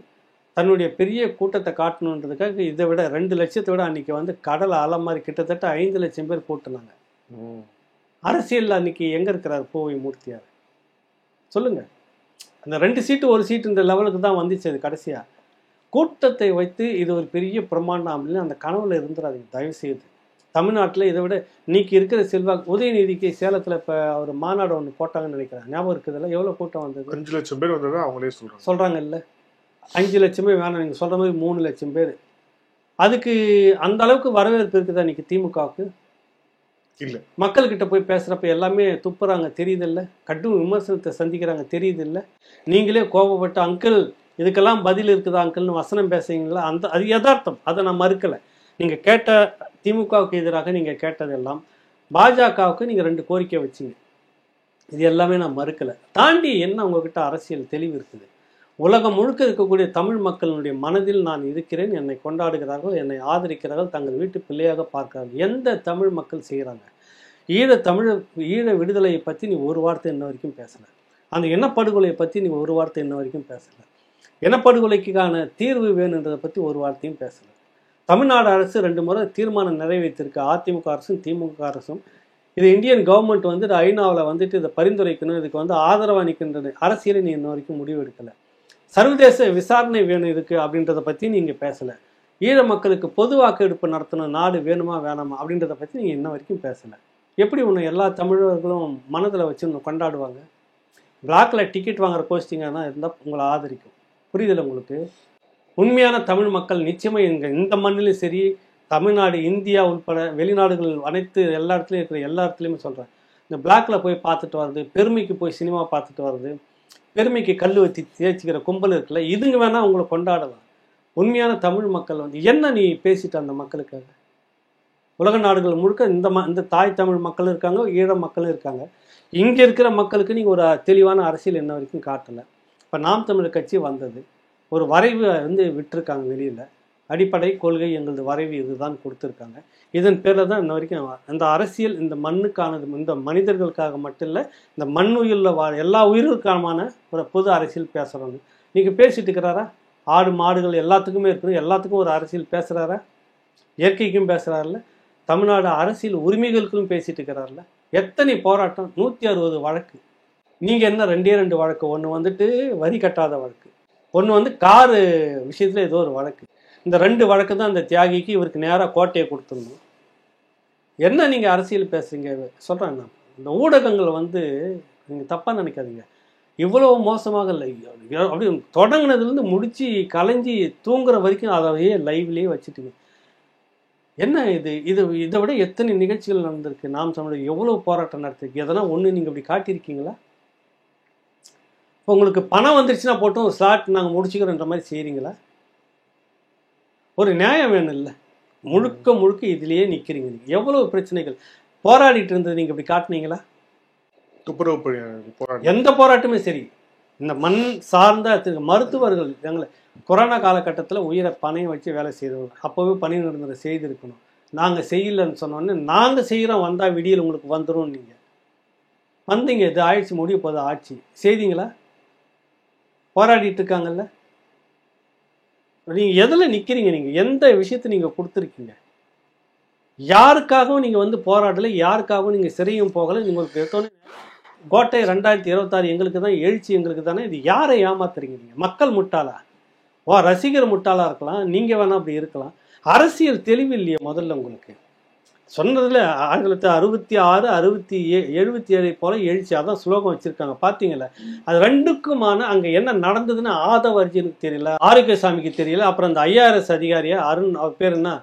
தன்னுடைய பெரிய கூட்டத்தை காட்டணுன்றதுக்காக இதை விட 2 லட்சத்தை விட அன்றைக்கி வந்து கடல் அலை மாதிரி கிட்டத்தட்ட 5 லட்சம் பேர் கூட்டினாங்க. அரசியலில் அன்றைக்கி எங்கே இருக்கிறார் பூவை மூர்த்தியார் சொல்லுங்கள்? அந்த 2 சீட்டு 1 சீட்டுன்ற லெவலுக்கு தான் வந்துச்சு அது கடைசியாக. கூட்டத்தை வைத்து இது ஒரு பெரிய பிரம்மாண்டம் அப்படின்னு அந்த கனவுல இருந்துடாதீங்க தயவுசெய்து. தமிழ்நாட்டில் இதை விட இன்னைக்கு இருக்கிற செல்வாக்கு, உதயநிதிக்கு சேலத்தில் இப்போ அவர் மாநாடு ஒன்று போட்டாங்கன்னு நினைக்கிறேன், ஞாபகம் இருக்குதுல்ல? எவ்வளோ கூட்டம் வந்தது? 5 லட்சம் பேர் வந்தது அவங்களே சொல்கிறாங்க இல்லை, 5 லட்சமே வேணாம், நீங்கள் சொல்கிற மாதிரி 3 லட்சம் பேர். அதுக்கு அந்த அளவுக்கு வரவேற்பு இருக்குதா இன்னைக்கு திமுகவுக்கு? இல்லை. மக்கள்கிட்ட போய் பேசுகிறப்ப எல்லாமே துப்புறாங்க தெரியுதில்ல, கடும் விமர்சனத்தை சந்திக்கிறாங்க தெரியுதில்ல. நீங்களே கோபப்பட்ட அங்கிள் இதுக்கெல்லாம் பதில் இருக்குதா அங்கிள்னு வசனம் பேசுறீங்களா? அது யதார்த்தம், அதை நான் மறுக்கலை. நீங்கள் கேட்ட திமுகவுக்கு எதிராக நீங்கள் கேட்டதெல்லாம் பாஜகவுக்கு நீங்கள் 2 கோரிக்கை வச்சிங்க, இது எல்லாமே நான் மறுக்கலை. தாண்டி என்ன உங்ககிட்ட அரசியல் தெளிவு இருக்குது? உலகம் முழுக்க இருக்கக்கூடிய தமிழ் மக்களுடைய மனதில் நான் இருக்கிறேன், என்னை கொண்டாடுகிறார்கள், என்னை ஆதரிக்கிறார்கள், தங்கள் வீட்டு பிள்ளையாக பார்க்கிறார்கள். எந்த தமிழ் மக்கள் செய்கிறாங்க? ஈழ விடுதலையை பற்றி நீ ஒரு வார்த்தை இன்ன வரைக்கும் பேசலை. அந்த இனப்படுகொலையை பற்றி நீ ஒரு வார்த்தை இன்ன வரைக்கும் பேசலை. இனப்படுகொலைக்கான தீர்வு வேணுன்றதை பற்றி ஒரு வார்த்தையும் பேசலை. தமிழ்நாடு அரசு 2 முறை தீர்மானம் நிறைவேற்றிருக்கு, அதிமுக அரசும் திமுக அரசும். இது இந்தியன் கவர்மெண்ட் வந்துட்டு ஐநாவில் வந்துட்டு இதை பரிந்துரைக்கணும், இதுக்கு வந்து ஆதரவாக நிற்கின்றது. அரசியலை நீ இன்ன வரைக்கும் முடிவு எடுக்கலை. சர்வதேச விசாரணை வேணும் இதுக்கு அப்படின்றத பற்றி நீங்கள் பேசலை. ஈழ மக்களுக்கு பொது வாக்கெடுப்பு நடத்தணும், நாடு வேணுமா வேணாமா அப்படின்றத பற்றி நீங்கள் இன்ன வரைக்கும் பேசலை. எப்படி ஒன்று எல்லா தமிழர்களும் மனதில் வச்சு ஒன்று கொண்டாடுவாங்க? பிளாக்ல டிக்கெட் வாங்குற கோஷ்டிங்கன்னா இருந்தால் உங்களை ஆதரிக்கும். புரியுதில்லை உங்களுக்கு? உண்மையான தமிழ் மக்கள் நிச்சயமாக இந்த மண்ணிலும் சரி, தமிழ்நாடு இந்தியா உட்பட வெளிநாடுகள் அனைத்து எல்லா இடத்துலையும் இருக்கிற எல்லா இடத்துலையுமே சொல்கிறேன், இந்த பிளாக்ல போய் பார்த்துட்டு வர்றது, பெருமைக்கு போய் சினிமா பார்த்துட்டு வர்றது, பெருமைக்கு கல் வச்சு தேய்ச்சிக்கிற கும்பல் இருக்குல்ல, இதுங்க வேணால் உங்களை கொண்டாடலாம். உண்மையான தமிழ் மக்கள் வந்து என்ன நீ பேசிட்ட அந்த மக்களுக்காக? உலக நாடுகள் முழுக்க இந்த தாய் தமிழ் மக்களும் இருக்காங்க, ஈழ மக்களும் இருக்காங்க. இங்கே இருக்கிற மக்களுக்கு நீங்கள் ஒரு தெளிவான அரசியல் என்ன வரைக்கும் காட்டலை. இப்போ நாம் தமிழர் கட்சி வந்தது, ஒரு வரைவு வந்து விட்டுருக்காங்க வெளியில், அடிப்படை கொள்கை எங்களது வரைவு இதுதான் கொடுத்துருக்காங்க. இதன் பேரில் தான் இன்ன வரைக்கும் இந்த அரசியல் இந்த மண்ணுக்கானது, இந்த மனிதர்களுக்காக மட்டும் இல்லை, இந்த மண் உயிரில் எல்லா உயிர்களுக்கான ஒரு பொது அரசியல் பேசுகிறாங்க. நீங்கள் பேசிட்டு இருக்கிறாரா? ஆடு மாடுகள் எல்லாத்துக்குமே இருக்கணும், எல்லாத்துக்கும் ஒரு அரசியல் பேசுகிறாரா? இயற்கைக்கும் பேசுகிறாருல, தமிழ்நாடு அரசியல் உரிமைகளுக்கும் பேசிட்டு இருக்கிறாருல. எத்தனை போராட்டம், 160 வழக்கு. நீங்கள் என்ன 2 வழக்கு, ஒன்று வந்துட்டு வரி கட்டாத வழக்கு, ஒன்று வந்து காரு விஷயத்தில் ஏதோ ஒரு வழக்கு. இந்த 2 வழக்கு தான் அந்த தியாகிக்கு இவருக்கு நேராக கோட்டையை கொடுத்துடணும். என்ன நீங்கள் அரசியல் பேசுகிறீங்க சொல்கிறேன் நான். இந்த ஊடகங்கள் வந்து நீங்கள் தப்பாக நினைக்காதீங்க, இவ்வளோ மோசமாக இல்லை. அப்படி தொடங்கினதுலேருந்து முடித்து கலைஞ்சி தூங்குற வரைக்கும் அதையே லைவ்லேயே வச்சுட்டுங்க. என்ன இதை விட எத்தனை நிகழ்ச்சிகள் நடந்திருக்கு. நாம் தமிழர் எவ்வளோ போராட்டம் நடத்திருக்கு. எதனா ஒன்று நீங்கள் இப்படி காட்டியிருக்கீங்களா? இப்போ உங்களுக்கு பணம் வந்துருச்சுன்னா போட்டு ஒரு ஸ்லாட் நாங்கள் முடிச்சுக்கிறோன்ற மாதிரி செய்கிறீங்களா? ஒரு நியாயம் வேணும் இல்லை? முழுக்க இதுலேயே நிற்கிறீங்க. நீங்கள் எவ்வளோ பிரச்சனைகள் போராடிட்டு இருந்தது நீங்கள் இப்படி காட்டினீங்களா? எந்த போராட்டமே சரி, இந்த மண் சார்ந்த மருத்துவர்கள் எங்களை கொரோனா காலகட்டத்தில் உயிரை பணையம் வச்சு வேலை செய்தவங்க, அப்போவே பணி நிரந்தர செய்திருக்கணும். நாங்கள் செய்யலைன்னு சொன்னோன்னே நாங்கள் செய்கிறோம், வந்தால் விடியல் உங்களுக்கு வந்துடும். நீங்கள் வந்தீங்க, இது ஆயிடுச்சு, முடிய போது ஆட்சி செய்தீங்களா? போராடிட்டு இருக்காங்கல்ல. நீங்கள் எதில் நிற்கிறீங்க? நீங்கள் எந்த விஷயத்தை நீங்கள் கொடுத்துருக்கீங்க? யாருக்காகவும் நீங்கள் வந்து போராடலை, யாருக்காகவும் நீங்கள் சிறையும் போகலை. உங்களுக்கு எடுத்தோன்னே கோட்டை 2026 எங்களுக்கு தான், எழுச்சி எங்களுக்கு தானே. இது யாரை ஏமாத்துறீங்க? நீங்கள் மக்கள் முட்டாளா? ரசிகர் முட்டாளா இருக்கலாம், நீங்கள் வேணா அப்படி இருக்கலாம். அரசியல் தெளிவு இல்லையே முதல்ல உங்களுக்கு. சொன்னதில் 1966, 77 போல எழுச்சி, அதான் ஸ்லோகம் வச்சுருக்காங்க பார்த்தீங்களா? அது 2க்குமான அங்கே என்ன நடந்ததுன்னு ஆதவ அர்ஜுனுக்கு தெரியல, ஆரோக்கியசாமிக்கு தெரியல, அப்புறம் அந்த IRS அதிகாரியா அருண், அவர் பேர் என்ன,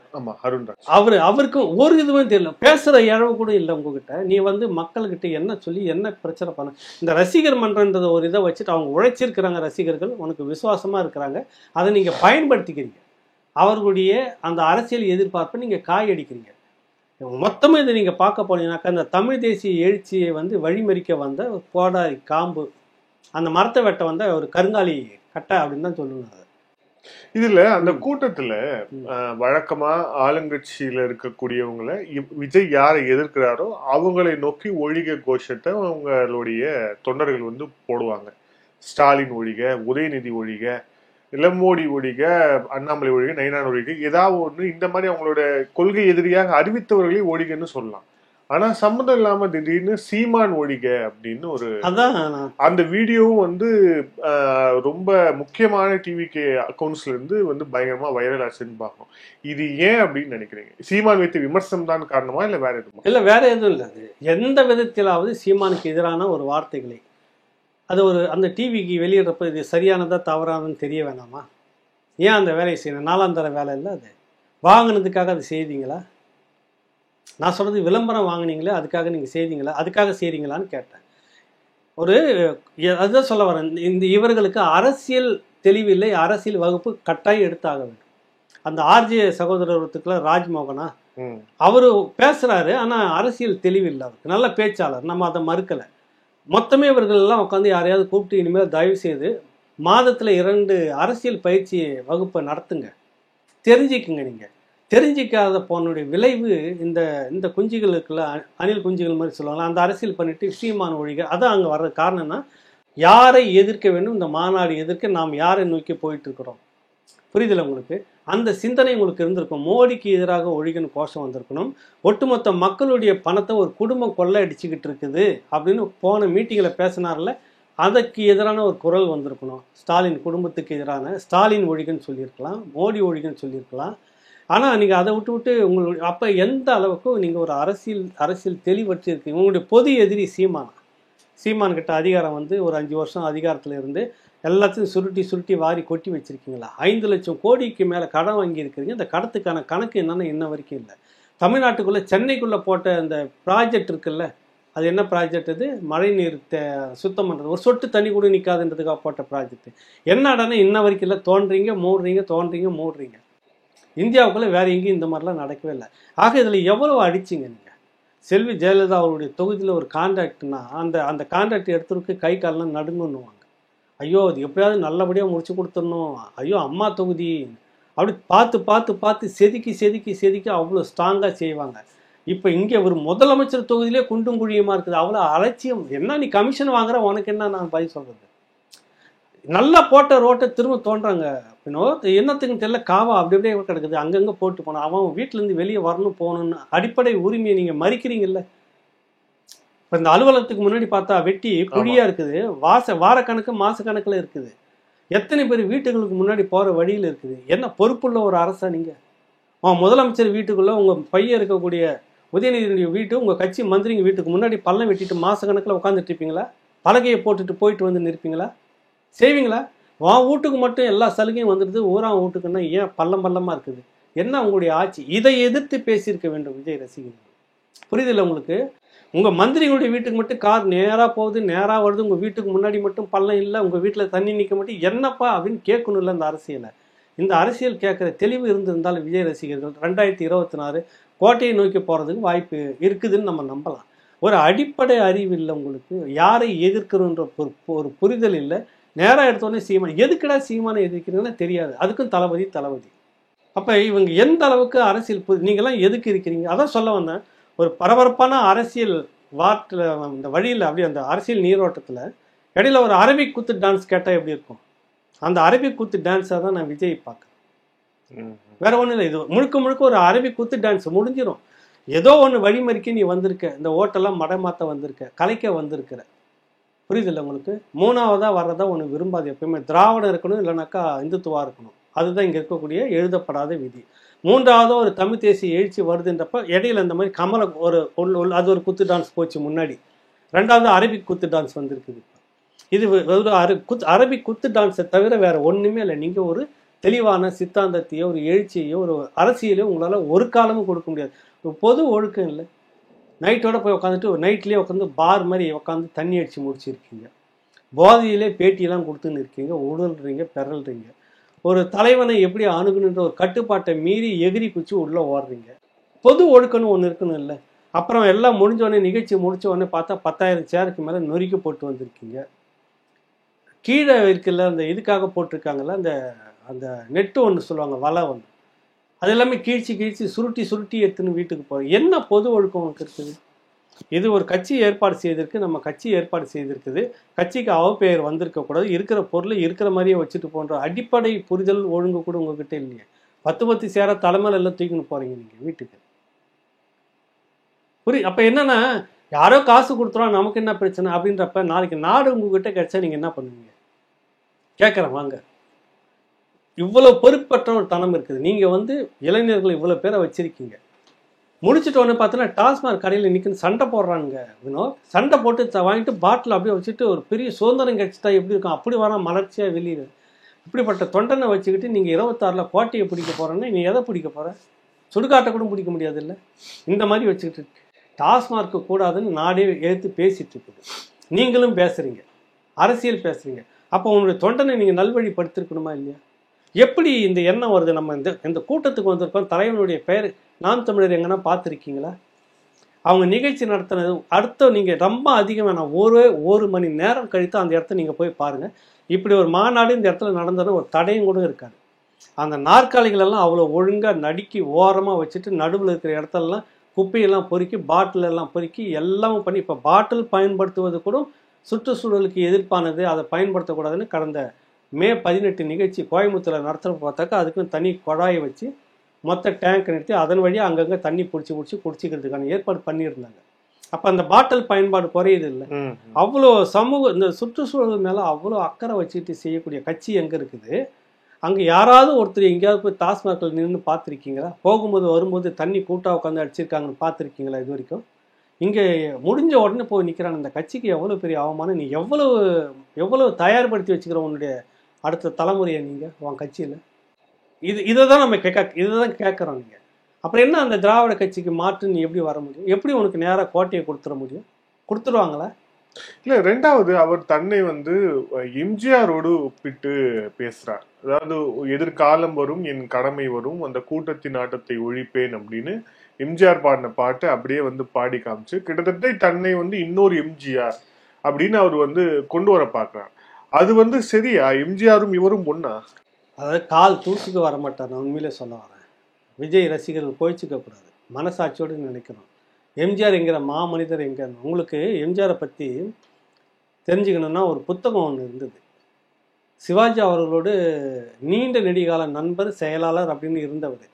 அவருக்கும் ஒரு இதுவுமே தெரியல. பேசுகிற இழவு கூட இல்லை உங்ககிட்ட. நீ வந்து மக்கள்கிட்ட என்ன சொல்லி என்ன பிரச்சனை பண்ண? இந்த ரசிகர் மன்றன்றத ஒரு இதை வச்சுட்டு அவங்க உழைச்சிருக்கிறாங்க. ரசிகர்கள் உனக்கு விசுவாசமாக இருக்கிறாங்க, அதை நீங்கள் பயன்படுத்திக்கிறீங்க. அவர்களுடைய அந்த அரசியல் எதிர்பார்ப்பை நீங்கள் காயடிக்கிறீங்க. மொத்தமாக இதை நீங்கள் பார்க்க போனீங்கன்னாக்கா, அந்த தமிழ் தேசிய எழுச்சியை வந்து வழிமறிக்க வந்த ஒரு கோடாரி காம்பு, அந்த மரத்தை வெட்ட வந்த ஒரு கருங்காலி கட்டை அப்படின்னு தான் சொல்லணும். இதுல அந்த கூட்டத்துல வழக்கமா ஆளுங்கட்சியில இருக்கக்கூடியவங்களை விஜய் யாரை எதிர்க்கிறாரோ அவங்களை நோக்கி ஒழிக கோஷத்தை அவங்களுடைய தொண்டர்கள் வந்து போடுவாங்க. ஸ்டாலின் ஒழிக, உதயநிதி ஒழிக, இளமோடி ஒழிக, அண்ணாமலை ஒழிக, நயினார் ஒழிக, ஏதாவது ஒண்ணு இந்த மாதிரி அவங்களோட கொள்கை எதிரியாக அறிவித்தவர்களே ஒழிகன்னு சொல்லலாம். ஆனா சம்மந்தம் இல்லாம திடீர்னு சீமான் ஒழிக அப்படின்னு ஒரு அந்த வீடியோவும் வந்து ரொம்ப முக்கியமான டிவிகே அக்கௌண்ட்ஸ்ல இருந்து வந்து பயங்கரமா வைரல் ஆச்சுன்னு பார்க்கணும். இது ஏன் அப்படின்னு நினைக்கிறீங்க? சீமான் வைத்த விமர்சனம் தான் காரணமா இல்ல வேற எதுவும்? இல்ல வேற எதுவும் இல்லை. எந்த விதத்திலாவது சீமானுக்கு எதிரான ஒரு வார்த்தைகளை அது ஒரு அந்த டிவிக்கு வெளியிடுறப்ப இது சரியானதா தவறானதுன்னு தெரிய வேணாமா? ஏன் அந்த வேலையை செய்யணும்? 4ஆம் தர வேலை இல்லை, அது வாங்கினதுக்காக அது செய்தீங்களா? நான் சொல்கிறது விளம்பரம் வாங்கினீங்களே, அதுக்காக நீங்கள் செய்தீங்களா? அதுக்காக செய்கிறீங்களான்னு கேட்டேன். அதுதான் சொல்ல வரேன். இந்த இவர்களுக்கு அரசியல் தெளிவில்லை, அரசியல் வகுப்பு கட்டாயம் எடுத்தாக வேண்டும். அந்த ஆர்ஜே சகோதரத்துக்குள்ள ராஜ்மோகனா அவரு பேசுறாரு, ஆனால் அரசியல் தெளிவில்லை அவருக்கு. நல்ல பேச்சாளர், நம்ம அதை மறுக்கலை. மொத்தமே இவர்கள் எல்லாம் உட்காந்து யாரையாவது கூப்பிட்டு இனிமேல் தயவு செய்து மாதத்தில் 2 அரசியல் பயிற்சி வகுப்பை நடத்துங்க, தெரிஞ்சுக்குங்க. நீங்கள் தெரிஞ்சிக்காத போனுடைய விளைவு இந்த இந்த குஞ்சுகளுக்குள்ள அணில் குஞ்சுகள் மாதிரி சொல்லுவாங்க, அந்த அரசியல் பண்ணிட்டு சீமான ஒழிக. அதான் அங்கே வர்ற காரணம்னா, யாரை எதிர்க்க வேண்டும், இந்த மாநாடு எதிர்க்க நாம் யாரை நோக்கி போயிட்டு இருக்கிறோம். புரியுதில்ல உங்களுக்கு? அந்த சிந்தனை உங்களுக்கு இருந்திருக்கும். மோடிக்கு எதிராக ஒழிகன்னு கோஷம் வந்திருக்கணும். ஒட்டுமொத்த மக்களுடைய பணத்தை ஒரு குடும்பம் கொள்ளை அடிச்சுக்கிட்டு இருக்குது அப்படின்னு போன மீட்டிங்கில் பேசினார்ல, அதற்கு எதிரான ஒரு குரல் வந்திருக்கணும். ஸ்டாலின் குடும்பத்துக்கு எதிரான ஸ்டாலின் ஒழிகன்னு சொல்லியிருக்கலாம், மோடி ஒழிகன்னு சொல்லியிருக்கலாம். ஆனால் நீங்கள் அதை விட்டு உங்களுடைய அப்போ எந்த அளவுக்கு நீங்கள் ஒரு அரசியல் தெளிவற்று இருக்கீங்க. உங்களுடைய பொது எதிரி சீமான்கிட்ட அதிகாரம் வந்து ஒரு 5 வருஷம் அதிகாரத்தில் இருந்து எல்லாத்தையும் சுருட்டி வாரி கொட்டி வச்சிருக்கீங்களா? 5 லட்சம் கோடிக்கு மேலே கடன் வாங்கியிருக்கிறீங்க. இந்த கடத்துக்கான கணக்கு என்னன்னு இன்ன வரைக்கும் இல்லை. தமிழ்நாட்டுக்குள்ளே சென்னைக்குள்ளே போட்ட அந்த ப்ராஜெக்ட் இருக்குல்ல, அது என்ன ப்ராஜெக்ட்? அது மழை நீர் சுத்தம் பண்ணுறது, ஒரு சொட்டு தண்ணி கூட நிற்காதுன்றதுக்காக போட்ட ப்ராஜெக்ட். என்னடானே இன்ன வரைக்கும் இல்லை. தோன்றீங்க மூடுறீங்க. இந்தியாவுக்குள்ளே வேறு எங்கேயும் இந்த மாதிரிலாம் நடக்கவே இல்லை. ஆக இதில் எவ்வளோ அடிச்சிங்க நீங்கள்? செல்வி ஜெயலலிதா அவருடைய தொகுதியில் ஒரு கான்ட்ராக்ட்னா அந்த கான்ட்ராக்ட் எடுத்துருக்கு கை காலெலாம் நடுங்குன்னுவாங்க. ஐயோ அது எப்படியாவது நல்லபடியாக முடிச்சு கொடுத்துடணும், ஐயோ அம்மா தொகுதி அப்படி பார்த்து செதுக்கி அவ்வளோ ஸ்ட்ராங்காக செய்வாங்க. இப்போ இங்கே ஒரு முதலமைச்சர் தொகுதியிலே குண்டும் குழியுமா இருக்குது. அவ்வளோ அலட்சியம். என்ன நீ கமிஷன் வாங்குற, உனக்கு என்ன நான் பதில் சொல்கிறது? நல்லா போட்ட ரோட்டை திரும்ப தோன்றாங்க. என்னத்துக்குன்னு தெரியல, காவா அப்படி அப்படியே கிடக்குது, அங்கங்கே போட்டு போனோம். அவன் வீட்டிலேருந்து வெளியே வரணும் போகணுன்னு அடிப்படை உரிமையை நீங்கள் மறிக்கிறீங்கல்ல. இப்போ இந்த அலுவலகத்துக்கு முன்னாடி பார்த்தா வெட்டி குழியாக இருக்குது, வாரக்கணக்கு மாதக்கணக்கில் இருக்குது. எத்தனை பேர் வீட்டுகளுக்கு முன்னாடி போகிற வழியில் இருக்குது. என்ன பொறுப்புள்ள ஒரு அரசா நீங்கள்? முதலமைச்சர் வீட்டுக்குள்ளே உங்கள் பையன் இருக்கக்கூடிய உதயநிதியுடைய வீட்டு, உங்கள் கட்சி மந்திரிங்க வீட்டுக்கு முன்னாடி பள்ளம் வெட்டிட்டு மாதக்கணக்கில் உட்காந்துட்டு இருப்பீங்களா? பலகையை போட்டுட்டு போயிட்டு வந்து நிற்பீங்களா? செய்வீங்களா? வீட்டுக்கு மட்டும் எல்லா சலுகையும் வந்துடுது, ஊரா வீட்டுக்குன்னா ஏன் பள்ளம் பள்ளமாக இருக்குது? என்ன உங்களுடைய ஆட்சி? இதை எதிர்த்து பேசியிருக்க வேண்டும் விஜய் ரசிகர்கள். புரியுதில்லை உங்களுக்கு? உங்கள் மந்திரிகளுடைய வீட்டுக்கு மட்டும் கார் நேராக போகுது, நேராக வருது, உங்கள் வீட்டுக்கு முன்னாடி மட்டும் பள்ளம் இல்லை, உங்கள் வீட்டில் தண்ணி நிற்க மட்டும் என்னப்பா அப்படின்னு கேட்கணும் இல்லை? இந்த அரசியலை, இந்த அரசியல் கேட்குற தெளிவு இருந்திருந்தால் விஜய் ரசிகர்கள் 2024 கோட்டையை நோக்கி போகிறதுக்கு வாய்ப்பு இருக்குதுன்னு நம்ம நம்பலாம். ஒரு அடிப்படை அறிவு இல்லை உங்களுக்கு, யாரை எதிர்க்கிறோன்ற ஒரு புரிதல் இல்லை. நேராக எடுத்தோடனே சீமான், எதுக்குடா சீமானை எதிர்க்கிறீங்கன்னா தெரியாது, அதுக்கும் தளபதி. அப்போ இவங்க எந்த அளவுக்கு அரசியல் நீங்களாம் எதுக்கு இருக்கிறீங்க? அதான் சொல்ல வந்தேன். ஒரு பரபரப்பான அரசியல் வாட்டில், இந்த வழியில் அப்படியே அந்த அரசியல் நீரோட்டத்தில் இடையில ஒரு அரபிக் குத்து டான்ஸ் கேட்டால் எப்படி இருக்கும்? அந்த அரபிக் குத்து டான்ஸாக தான் நான் விஜய் பார்க்குறேன். வேற ஒன்றும் இல்லை. இது முழுக்க ஒரு அரபிக் குத்து டான்ஸ் முடிஞ்சிடும். ஏதோ ஒன்று வழிமறிக்க நீ வந்திருக்க, இந்த ஓட்டெல்லாம் மடமாற்ற வந்திருக்க, கலைக்க வந்திருக்கிற. புரியுதில்லை உங்களுக்கு? மூணாவதாக வர்றதா ஒன்று விரும்பாது. எப்பயுமே திராவிடம் இருக்கணும், இல்லைனாக்கா இந்துத்துவா இருக்கணும். அதுதான் இங்கே இருக்கக்கூடிய எழுதப்படாத விதி. மூன்றாவது ஒரு தமிழ் தேசிய எழுச்சி வருதுன்றப்ப இடையில இந்த மாதிரி கமல அது ஒரு குத்து டான்ஸ் போச்சு முன்னாடி. ரெண்டாவது அரபிக் குத்து டான்ஸ் வந்திருக்குது. இது ஒரு அரபிக் குத்து டான்ஸை தவிர வேற ஒன்றுமே இல்லை. நீங்கள் ஒரு தெளிவான சித்தாந்தத்தையோ ஒரு எழுச்சியோ ஒரு அரசியலையோ உங்களால் ஒரு காலமும் கொடுக்க முடியாது. பொது ஒழுக்கம் இல்லை. நைட்டோட போய் உட்காந்துட்டு ஒரு நைட்லேயே உட்காந்து பார் மாதிரி உட்காந்து தண்ணி அடித்து முடிச்சிருக்கீங்க. போதையிலே பேட்டியெல்லாம் கொடுத்துன்னு இருக்கீங்க, உடல்றீங்க, பெறல்றீங்க. ஒரு தலைவனை எப்படி அணுகணுன்ற ஒரு கட்டுப்பாட்டை மீறி எகிரி குச்சி உள்ளே ஓடுறீங்க. பொது ஒழுக்கம்னு ஒன்று இருக்கணும் இல்லை? அப்புறம் எல்லாம் முடிஞ்சோடனே, நிகழ்ச்சி முடிச்ச உடனே பார்த்தா 10,000 சேருக்கு மேலே நொறுக்கி போட்டு வந்திருக்கீங்க. கீழே இருக்குல்ல அந்த இதுக்காக போட்டிருக்காங்கல்ல, அந்த அந்த நெட்டு ஒன்று சொல்லுவாங்க, வலை ஒன்று, அது எல்லாமே கீழ்ச்சி சுருட்டி எடுத்துன்னு வீட்டுக்கு போகிறோம். என்ன பொது ஒழுக்கம் உனக்கு இருக்குது? இது ஒரு கட்சி ஏற்பாடு செய்திருக்கு, நம்ம கட்சி ஏற்பாடு செய்திருக்குது, கட்சிக்கு அவப்பெயர் வந்திருக்கக்கூடாது, இருக்கிற பொருளை இருக்கிற மாதிரியே வச்சுட்டு போன்ற அடிப்படை புரிதல் ஒழுங்கு கூட உங்ககிட்ட இல்லையே. 10 சேர தலைமையில எல்லாம் தூக்கின்னு போகிறீங்க நீங்கள் வீட்டுக்கு. அப்போ என்னன்னா, யாரோ காசு கொடுத்துருவோம், நமக்கு என்ன பிரச்சனை அப்படின்றப்ப நாளைக்கு நாடு உங்ககிட்ட கிடைச்சா நீங்கள் என்ன பண்ணுவீங்க? கேட்குறேன் வாங்க. இவ்வளோ பொறுப்பற்ற ஒரு தனம் இருக்குது. நீங்கள் இளைஞர்கள் இவ்வளோ பேரை வச்சிருக்கீங்க. முடிச்சுட்டு ஒன்று பார்த்தோன்னா டாஸ்மாக் கடையில் நிற்கணும், சண்டை போடுறானுங்க. சண்டை போட்டு வாங்கிட்டு பாட்டில் அப்படியே வச்சுட்டு ஒரு பெரிய சுதந்திரம் கிடைச்சிட்டா எப்படி இருக்கும் அப்படி வர மலர்ச்சியாக வெளியில். இப்படிப்பட்ட தொண்டனை வச்சுக்கிட்டு நீங்கள் 26 கோட்டையை பிடிக்க போகிறேன்னா நீ எதை பிடிக்க போகிற? சுடுகாட்டை கூட பிடிக்க முடியாது இல்லை? இந்த மாதிரி வச்சுக்கிட்டு டாஸ்மார்க்கு கூடாதுன்னு நாடே எடுத்து பேசிகிட்டு இருக்குது. நீங்களும் பேசுகிறீங்க, அரசியல் பேசுகிறீங்க. அப்போ உங்களுடைய தொண்டனை நீங்கள் நல்வழிப்படுத்திருக்கணுமா இல்லையா? எப்படி இந்த எண்ணம் வருது? நம்ம இந்த கூட்டத்துக்கு வந்திருக்கோம், தலைவனுடைய பெயர் நாம் தமிழர் எங்கன்னா பார்த்துருக்கீங்களா? அவங்க நிகழ்ச்சி நடத்தினது அடுத்த நீங்கள் ரொம்ப அதிகம் வேணாம், ஒரு மணி நேரம் கழித்து அந்த இடத்த நீங்கள் போய் பாருங்கள். இப்படி ஒரு மாநாடு இந்த இடத்துல நடந்ததுன்னா ஒரு தடையும் கூட இருக்காது. அந்த நாற்காலிகளெல்லாம் அவ்வளோ ஒழுங்காக நடுக்கி ஓரமாக வச்சுட்டு நடுவில் இருக்கிற இடத்துலலாம் குப்பையெல்லாம் பொறுக்கி பாட்டிலெல்லாம் பொறுக்கி எல்லாமும் பண்ணி, இப்போ பாட்டில் பயன்படுத்துவது கூட சுற்றுச்சூழலுக்கு எதிர்ப்பானது, அதை பயன்படுத்தக்கூடாதுன்னு கடந்த மே 18 நிகழ்ச்சி கோயம்புத்தூரில் நடத்துகிறப்ப பார்த்தாக்கா அதுக்குன்னு தனி குழாயை வச்சு மொத்த டேங்க் நிறுத்தி அதன் வழியாக அங்கங்கே தண்ணி பிடிச்சி குடிச்சிக்கிறதுக்கான ஏற்பாடு பண்ணியிருந்தாங்க. அப்போ அந்த பாட்டில் பயன்பாடு குறையுது இல்லை? அவ்வளோ இந்த சுற்றுச்சூழல் மேலே அவ்வளோ அக்கறை வச்சுட்டு செய்யக்கூடிய கட்சி எங்கே இருக்குது? அங்கே யாராவது ஒருத்தர் எங்கேயாவது போய் டாஸ்மாகில் நின்று பார்த்துருக்கீங்களா? போகும்போது வரும்போது தண்ணி கூட்டாக உட்காந்து அடிச்சிருக்காங்கன்னு பார்த்துருக்கீங்களா இது வரைக்கும்? இங்கே முடிஞ்ச உடனே போய் நிற்கிறாங்க. இந்த கட்சிக்கு எவ்வளோ பெரிய அவமானம். நீ எவ்வளோ தயார்படுத்தி வச்சுக்கிற உன்னுடைய அடுத்த தலைமுறையை நீங்கள் உன் கட்சியில்? இதை தான் நம்ம கேட்குறோம். நீங்கள் அப்புறம் என்ன அந்த திராவிட கட்சிக்கு மாற்று நீ எப்படி வர முடியும்? எப்படி உனக்கு நேராக கோட்டையை கொடுத்துட முடியும்? கொடுத்துருவாங்களா? இல்ல, ரெண்டாவது அவர் தன்னை எம்ஜிஆரோடு ஒப்பிட்டு பேசுறார். அதாவது எதிர்காலம் வரும், என் கடமை வரும், அந்த கூட்டத்தின் ஆட்டத்தை ஒழிப்பேன் அப்படின்னு எம்ஜிஆர் பாடின பாட்டை அப்படியே பாடி காமிச்சு கிட்டத்தட்ட தன்னை இன்னொரு எம்ஜிஆர் அப்படின்னு அவர் கொண்டு வர பாக்குறார். அது சரியா? எம்ஜிஆரும் இவரும் ஒண்ணா? அதாவது கால் தூசுக்கு வரமாட்டார். நான் உண்மையிலே சொல்ல வரேன், விஜய் ரசிகர்கள் கோயிச்சுக்க கூடாது, மனசாட்சியோடு நினைக்கிறோம். எம்ஜிஆர் என்கிற மாமனிதர் எங்க? உங்களுக்கு எம்ஜிஆரை பற்றி தெரிஞ்சுக்கணுன்னா ஒரு புத்தகம் ஒன்று இருந்தது, சிவாஜி அவர்களோடு நீண்ட நெடிகால நண்பர், செயலாளர் அப்படின்னு இருந்தவர்.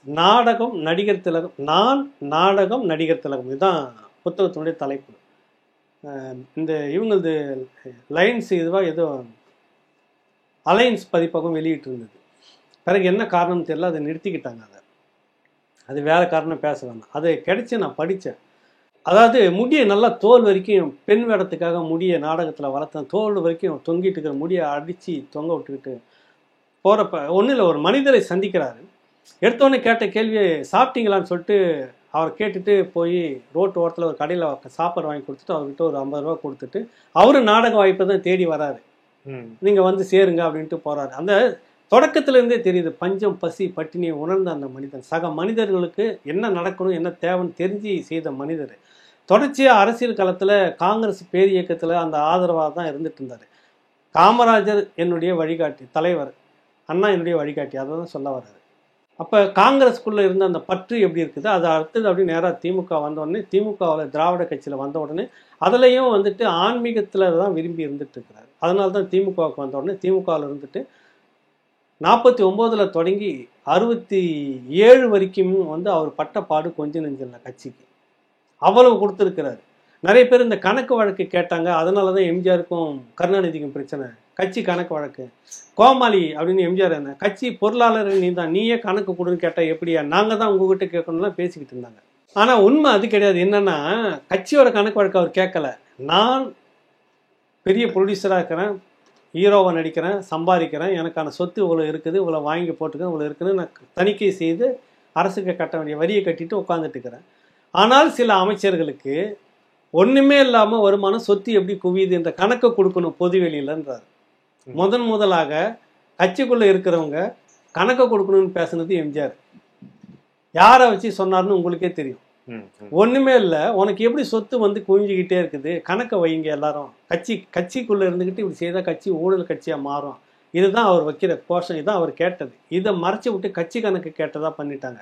நாடகம் நடிகர் திலகம், நான் நாடகம் நடிகர் திலகம், இதுதான் புத்தகத்தினுடைய தலைப்பு. இந்த இவங்களது லைன்ஸ் இதுவாக ஏதோ அலையன்ஸ் பதிப்பகம் வெளியிட்டு இருந்தது. பிறகு என்ன காரணம் தெரியல, அதை நிறுத்திக்கிட்டாங்க. அது வேறு காரணம் பேச வேணாம். அது கிடைச்சி நான் படித்தேன். அதாவது முடியை நல்லா தோல் வரைக்கும், பெண் வேடத்துக்காக முடியை நாடகத்தில் வளர்த்தேன், தோல் வரைக்கும் தொங்கிட்டு இருக்கிற முடியை அடித்து தொங்க விட்டுக்கிட்டு போகிறப்ப ஒன்றும் இல்லை, ஒரு மனிதரை சந்திக்கிறாரு. எடுத்தோடனே கேட்ட கேள்வியை சாப்பிட்டீங்களான்னு சொல்லிட்டு அவர் கேட்டுட்டு போய் ரோட்டு ஓரத்தில் ஒரு கடையில் சாப்பாடு வாங்கி கொடுத்துட்டு அவர்கிட்ட ஒரு 50 ரூபா கொடுத்துட்டு அவரு நாடக வாய்ப்பை தான் தேடி வராரு. நீங்கள் வந்து சேருங்க அப்படின்ட்டு போகிறாரு. அந்த தொடக்கத்திலேருந்தே தெரியுது, பஞ்சம் பசி பட்டினியை உணர்ந்த அந்த மனிதன், சக மனிதர்களுக்கு என்ன நடக்கணும் என்ன தேவைன்னு தெரிஞ்சு செய்த மனிதர். தொடர்ச்சியாக அரசியல் களத்தில் காங்கிரஸ் பேர் இயக்கத்தில் அந்த ஆதரவாக தான் இருந்துட்டு இருந்தார். காமராஜர் என்னுடைய வழிகாட்டி, தலைவர் அண்ணா என்னுடைய வழிகாட்டி, அதை தான் சொல்ல வர்றாரு. அப்போ காங்கிரஸ்குள்ளே இருந்த அந்த பற்று எப்படி இருக்குது, அது அடுத்தது அப்படி நேராக திமுக வந்த உடனே, திமுகவில் திராவிட கட்சியில் வந்த உடனே அதுலேயும் வந்துட்டு ஆன்மீகத்தில் தான் விரும்பி இருந்துட்டு இருக்கிறார். அதனால தான் திமுகவுக்கு வந்த உடனே திமுகவில் இருந்துட்டு 49 தொடங்கி 67 வரைக்கும் வந்து அவர் பட்ட பாடு கொஞ்சம் நெஞ்சில்லை கட்சிக்கு, அவ்வளவு கொடுத்துருக்கிறாரு. நிறைய பேர் இந்த கணக்கு வழக்கு கேட்டாங்க, அதனால தான் எம்ஜிஆருக்கும் கருணாநிதிக்கும் பிரச்சனை. கட்சி கணக்கு வழக்கு, கோமாளி அப்படின்னு எம்ஜிஆர் என்ன, கட்சி பொருளாளர் நீ தான், நீயே கணக்கு கொடுன்னு கேட்டால் எப்படியா, நாங்கள் தான் உங்ககிட்ட கேட்கணும்லாம் பேசிக்கிட்டு இருந்தாங்க. ஆனால் உண்மை அது கிடையாது. என்னன்னா கட்சியோட கணக்கு வழக்கு அவர் கேட்கல. நான் பெரிய ப்ரொடியூசராக இருக்கிறேன், ஹீரோவை நடிக்கிறேன், சம்பாதிக்கிறேன், எனக்கான சொத்து இவ்வளோ இருக்குது, இவ்வளோ வாங்கி போட்டுக்கிறேன், இவ்வளோ இருக்குன்னு நான் தணிக்கை செய்து அரசுக்கு கட்ட வேண்டிய வரியை கட்டிட்டு உட்காந்துட்டு இருக்கிறேன். ஆனால் சில அமைச்சர்களுக்கு ஒன்றுமே இல்லாமல் வருமானம், சொத்து எப்படி குவியுது என்ற கணக்கை கொடுக்கணும் பொதுவெளியிலன்றார். முதலாக கட்சிக்குள்ளே இருக்கிறவங்க கணக்கை கொடுக்கணும்னு பேசுனது எம்ஜிஆர். யாரை வச்சு சொன்னார்னு உங்களுக்கே தெரியும். ஒன்றுமே இல்லை, உனக்கு எப்படி சொத்து வந்து குவிஞ்சிக்கிட்டே இருக்குது, கணக்கை வைங்க எல்லாரும், கட்சிக்குள்ளே இருந்துக்கிட்டு இப்படி செய்தால் கட்சி ஊழல் கட்சியாக மாறும். இதுதான் அவர் வைக்கிற கோஷம், இதுதான் அவர் கேட்டது. இதை மறைச்சி விட்டு கட்சி கணக்கு கேட்டதாக பண்ணிட்டாங்க.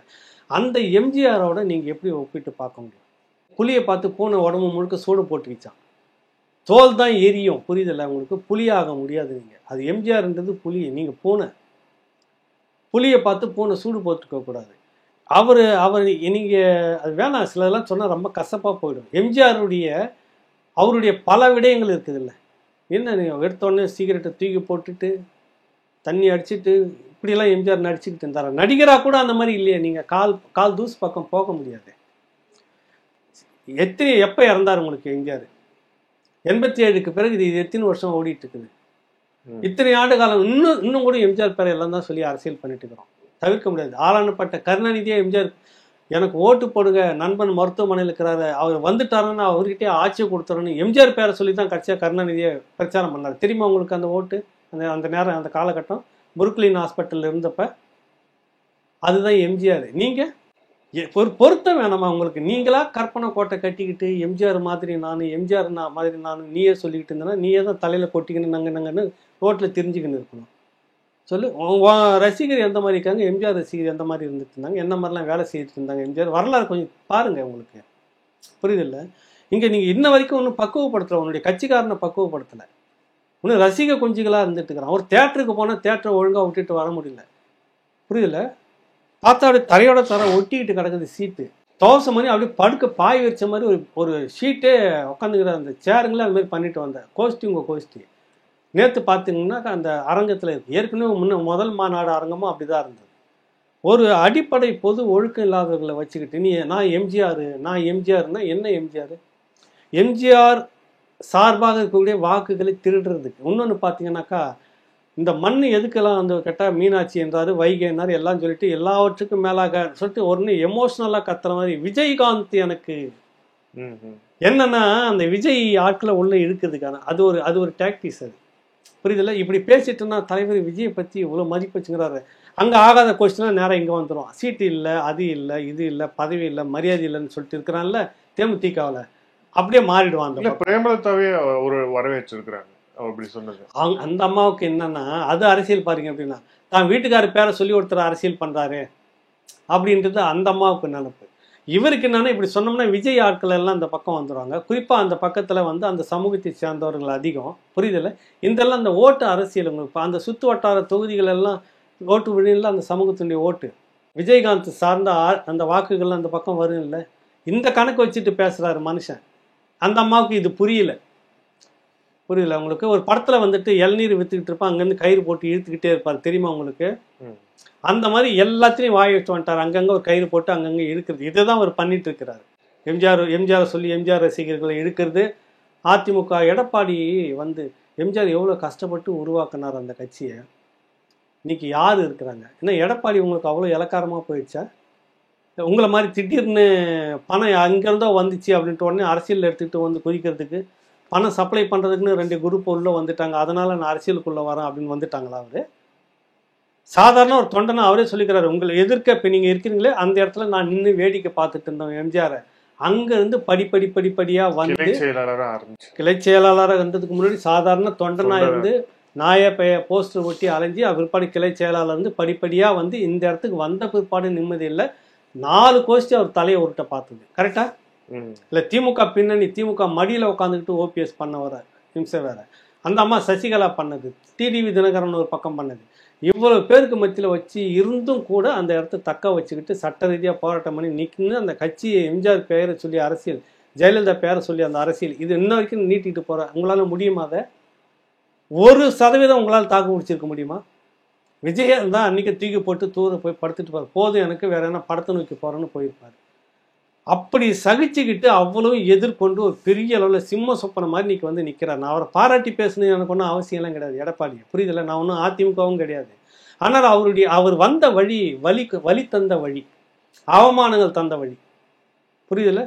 அந்த எம்ஜிஆரோட நீங்கள் எப்படி ஒப்பிட்டு பார்க்க முடியும்? புலியை பார்த்து பூனை உடம்பு முழுக்க சூடு போட்டுக்கிச்சான், தோல் தான் எரியும், புரியுதில்லை உங்களுக்கு? புலியாக முடியாது நீங்கள். அது எம்ஜிஆர்ன்றது புலி, நீங்கள் பூனை. புலியை பார்த்து பூனை சூடு போட்டுக்க கூடாது. அவர் நீங்கள் அது வேணாம், சிலதெல்லாம் சொன்னால் ரொம்ப கசப்பாக போயிடும். அவருடைய பல விடயங்கள் இருக்குது இல்லை. என்ன நீங்கள் எடுத்தோடனே சிகரெட்டை தூக்கி போட்டுட்டு தண்ணி அடிச்சுட்டு இப்படியெல்லாம் எம்ஜிஆர் நடிச்சுக்கிட்டு இருந்தார். நடிகராக கூட அந்த மாதிரி இல்லையே, நீங்கள் கால் தூசு பக்கம் போக முடியாது. எப்போ இறந்தார் உங்களுக்கு எம்ஜிஆர்? 87க்கு பிறகு இது எத்தனை வருஷம் ஓடிட்டு இருக்குது? இத்தனை ஆண்டு காலம் இன்னும் கூட எம்ஜிஆர் பேரை எல்லாம் தான் சொல்லி அரசியல் பண்ணிட்டு இருக்கிறோம். தவிர்க்க முடியாது. ஆளானப்பட்ட கருணாநிதியே எம்ஜிஆர் எனக்கு ஓட்டு போடுங்க, நண்பன் மருத்துவமனையில் இருக்கிறாரு, அவர் வந்துட்டாருன்னு அவர்கிட்டே ஆட்சியை கொடுத்துறன்னு எம்ஜிஆர் பேரை சொல்லி தான் கட்சியாக கருணாநிதியை பிரச்சாரம் பண்ணார். தெரியுமா உங்களுக்கு அந்த ஓட்டு? அந்த நேரம், அந்த காலகட்டம் புருக்லின் ஹாஸ்பிட்டலில் இருந்தப்ப அதுதான் எம்ஜிஆர். நீங்கள் ஒரு பொருத்தம் வேணாமா உங்களுக்கு? நீங்களா கற்பனை கோட்டை கட்டிக்கிட்டு எம்ஜிஆர் மாதிரி நான் நீயே சொல்லிக்கிட்டு இருந்தேன்னா நீயே தான் தலையில் கொட்டிக்கின்னு நாங்கன்னு ரோட்டில் தெரிஞ்சுக்கின்னு இருக்கணும். சொல்லு, ரசிகர் எந்த மாதிரி இருக்காங்க, எம்ஜிஆர் ரசிகர் எந்த மாதிரி இருந்துட்டு இருந்தாங்க, என்ன மாதிரிலாம் வேலை செய்துட்டு இருந்தாங்க எம்ஜிஆர், வரலாறு கொஞ்சம் பாருங்கள் உங்களுக்கு புரியுதில்ல? இங்கே நீங்கள் இன்ன வரைக்கும் ஒன்றும் பக்குவப்படுத்தலை, உன்னுடைய கட்சிக்காரனை பக்குவப்படுத்தலை, இன்னும் ரசிக குஞ்சுகளாக இருந்துட்டு இருக்கிறான். ஒரு தேட்டருக்கு போனால் தேட்டரை ஒழுங்காக விட்டுட்டு வர முடியல, புரியுதில்ல? பார்த்தா அப்படியே தரையோட தர ஒட்டிக்கிட்டு கிடக்குது சீட்டு, தோசை மாதிரி அப்படியே படுக்க பாய் வச்ச மாதிரி ஒரு ஷீட்டே உட்காந்துக்கிற அந்த சேருங்களே அது மாதிரி பண்ணிட்டு வந்தேன். கோஷ்டி நேற்று பார்த்தீங்கன்னா அந்த அரங்கத்தில் இருக்குது. ஏற்கனவே முதல் மாநாடு அரங்கமும் அப்படி தான் இருந்தது. ஒரு அடிப்படை பொது ஒழுக்கம் இல்லாதவர்களை வச்சுக்கிட்டு நான் எம்ஜிஆர்னா என்ன? எம்ஜிஆர் சார்பாக இருக்கக்கூடிய வாக்குகளை திருடுறதுக்கு. இன்னொன்று பார்த்தீங்கன்னாக்கா, இந்த மண் எதுக்கெல்லாம் வந்து கேட்டால் மீனாட்சி என்றார், வைகை என்றார், எல்லாம் சொல்லிட்டு எல்லாவற்றுக்கும் மேலாக சொல்லிட்டு ஒன்று எமோஷ்னலாக கத்துற மாதிரி விஜயகாந்த் எனக்கு என்னன்னா அந்த விஜய் ஆட்களை உள்ள இழுக்கிறதுக்கான அது ஒரு டாக்டிக்ஸ். அது புரியுதில்ல? இப்படி பேசிட்டோன்னா தலைவர் விஜயை பற்றி இவ்வளோ மதிப்பு வச்சுங்கிறாரு, அங்கே ஆகாத கொஸ்டினா நேரம் இங்கே வந்துடும். சீட்டு இல்லை, அது இல்லை, இது இல்லை, பதவி இல்லை, மரியாதை இல்லைன்னு சொல்லிட்டு இருக்கிறான்ல தேமுதிகவில், அப்படியே மாறிடுவாங்க. பிரேமலதாவே ஒரு வரவேற்றிருக்கிறாங்க அப்படி சொன்னது. அந்த அம்மாவுக்கு என்னன்னா அது அரசியல் பாருங்க அப்படின்னா, தான் வீட்டுக்கார பேரை சொல்லி ஒருத்தர் அரசியல் பண்ணுறாரு அப்படின்றது அந்த அம்மாவுக்கு நினப்பு. இவருக்கு என்னன்னா இப்படி சொன்னோம்னா விஜய் ஆட்கள் எல்லாம் அந்த பக்கம் வந்துடுவாங்க. குறிப்பாக அந்த பக்கத்தில் வந்து அந்த சமூகத்தை சேர்ந்தவர்கள் அதிகம். புரியுதில்ல? இதெல்லாம் அந்த ஓட்டு அரசியல் உங்களுக்கு இப்போ அந்த சுற்று வட்டார தொகுதிகள் எல்லாம் ஓட்டு விழியில் அந்த சமூகத்தினுடைய ஓட்டு விஜயகாந்த் சார்ந்த அந்த வாக்குகள் அந்த பக்கம் வரும் இல்லை. இந்த கணக்கு வச்சுட்டு பேசுகிறாரு மனுஷன். அந்த அம்மாவுக்கு இது புரியல. உங்களுக்கு ஒரு படத்தில் வந்துட்டு இளநீர் விற்றுக்கிட்டு இருப்பான், அங்கேருந்து கயிறு போட்டு இழுத்துக்கிட்டே இருப்பார், தெரியுமா உங்களுக்கு? அந்த மாதிரி எல்லாத்தையும் வாய் வச்சு வந்துட்டார். அங்கங்கே ஒரு கயிறு போட்டு அங்கங்கே இழுக்கிறது. இதை தான் அவர் பண்ணிட்டு இருக்கிறாரு. எம்ஜிஆர் சொல்லி எம்ஜிஆர் ரசிகர்களை இழுக்கிறது. அதிமுக எடப்பாடி வந்து எம்ஜிஆர் எவ்வளோ கஷ்டப்பட்டு உருவாக்குனார் அந்த கட்சியை. இன்னைக்கு யார் இருக்கிறாங்க? ஏன்னா எடப்பாடி உங்களுக்கு அவ்வளோ இலக்காரமாக போயிடுச்சா? உங்களை மாதிரி திடீர்னு பணம் அங்கேருந்தோ வந்துச்சு அப்படின்ட்டு உடனே அரசியல் எடுத்துக்கிட்டு வந்து குதிக்கிறதுக்கு, பணம் சப்ளை பண்ணுறதுக்குன்னு 2 குரூப் உள்ளே வந்துட்டாங்க, அதனால் நான் அரசியலுக்குள்ளே வரேன் அப்படின்னு வந்துட்டாங்களா? அவர் சாதாரண ஒரு தொண்டனா அவரே சொல்லிக்கிறாரு, உங்களை எதிர்க்க இப்போ நீங்கள் இருக்கிறீங்களே அந்த இடத்துல நான் நின்று வேடிக்கை பார்த்துட்டு இருந்தோம் எம்ஜிஆரை. அங்கேருந்து படிப்படியாக வந்து கிளை செயலாளராக இருந்ததுக்கு முன்னாடி சாதாரண தொண்டனாக இருந்து நாய பெய போஸ்டர் ஒட்டி அலைஞ்சி பிற்பாடு கிளை செயலாளர் இருந்து படிப்படியாக வந்து இந்த இடத்துக்கு வந்த பிற்பாடு நிம்மதி இல்லை. 4 கோஷ்டி அவர் தலையை உருட்ட பார்த்தது. கரெக்டா இல்லை? திமுக பின்னணி, திமுக மடியில் உட்காந்துக்கிட்டு ஓபிஎஸ் பண்ண வர நிமிஷம் வேற, அந்த அம்மா சசிகலா பண்ணது, டிடிவி தினகரன் ஒரு பக்கம் பண்ணது, இவ்வளவு பேருக்கு மத்தியில் வச்சு இருந்தும் கூட அந்த இடத்த தக்க வச்சுக்கிட்டு சட்ட ரீதியாக போராட்டம் பண்ணி நிற்குன்னு அந்த கட்சியை எம்ஜிஆர் பெயரை சொல்லி அரசியல், ஜெயலலிதா பேரை சொல்லி அந்த அரசியல் இது இன்ன வரைக்கும் நீட்டிட்டு போகிற உங்களால் முடியுமா? அதை 1% உங்களால் தாக்கு முடிச்சிருக்க முடியுமா? விஜய் தான் அன்றைக்கி தூக்கி போட்டு தூர போய் படுத்துட்டு போவார், போதும் எனக்கு வேற என்ன படத்தை நோக்கி போகிறேன்னு போயிருப்பார். அப்படி சகிச்சுக்கிட்டு அவ்வளவும் எதிர்கொண்டு ஒரு பெரிய அளவில் சிம்ம சொப்பனை மாதிரி இன்னைக்கு வந்து நிற்கிறார். நான் அவரை பாராட்டி பேசணும் எனக்கு ஒன்றும் அவசியம்லாம் கிடையாது எடப்பாடி, புரியுதில்ல? நான் ஒன்றும் அதிமுகவும் கிடையாது. ஆனால் அவர் வந்த வழி வழி தந்த வழி, அவமானங்கள் தந்த வழி, புரியுதில்ல?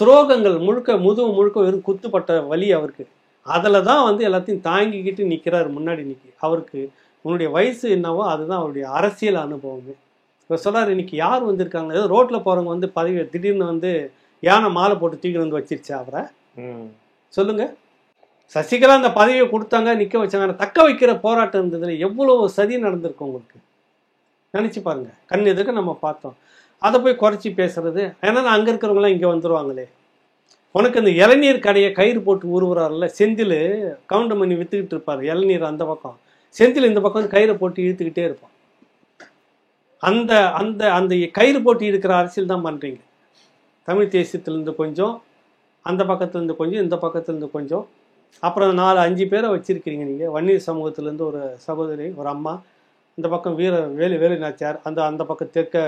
துரோகங்கள் முழுக்க வெறும் குத்துப்பட்ட வழி அவருக்கு. அதில் தான் வந்து எல்லாத்தையும் தாங்கிக்கிட்டு நிற்கிறார் முன்னாடி நிற்கி. அவருக்கு உன்னுடைய வயசு என்னவோ அதுதான் அவருடைய அரசியல் அனுபவமே. இப்போ சொல்லார், இன்னைக்கு யார் வந்திருக்காங்க? ஏதோ ரோட்டில் போகிறவங்க வந்து பதவி திடீர்னு வந்து யானை மாலை போட்டு தூக்கி வந்து வச்சிருச்சா அவரை? சொல்லுங்க. சசிகலா அந்த பதவியை கொடுத்தாங்க, நிற்க வச்சாங்க, தக்க வைக்கிற போராட்டம் இருந்ததுல எவ்வளோ சதி நடந்திருக்கு உங்களுக்கு நினச்சி பாருங்க. கண் எதுக்கு நம்ம பார்த்தோம். அதை போய் குறைச்சி பேசுறது. ஏன்னா அங்கே இருக்கிறவங்களாம் இங்கே வந்துடுவாங்களே. உனக்கு அந்த இளநீர் கடையை கயிறு போட்டு உருவுறாருல, செந்தில் கவுண்டர் பண்ணி விற்றுக்கிட்டு இருப்பார் இளநீர் அந்த பக்கம், செந்தில் இந்த பக்கம் கயிறை போட்டு இழுத்துக்கிட்டே இருப்பான். அந்த அந்த அந்த கயிறு போட்டு இருக்கிற அரசியல் தான் பண்ணுறீங்க. தமிழ் தேசியத்திலேருந்து கொஞ்சம், அந்த பக்கத்துலேருந்து கொஞ்சம், இந்த பக்கத்துலேருந்து கொஞ்சம், அப்புறம் 4-5 பேரை வச்சுருக்கிறீங்க நீங்கள். வன்னியர் சமூகத்திலேருந்து ஒரு சகோதரி, ஒரு அம்மா, இந்த பக்கம் வேலு நாச்சியார், அந்த பக்கம் தெற்க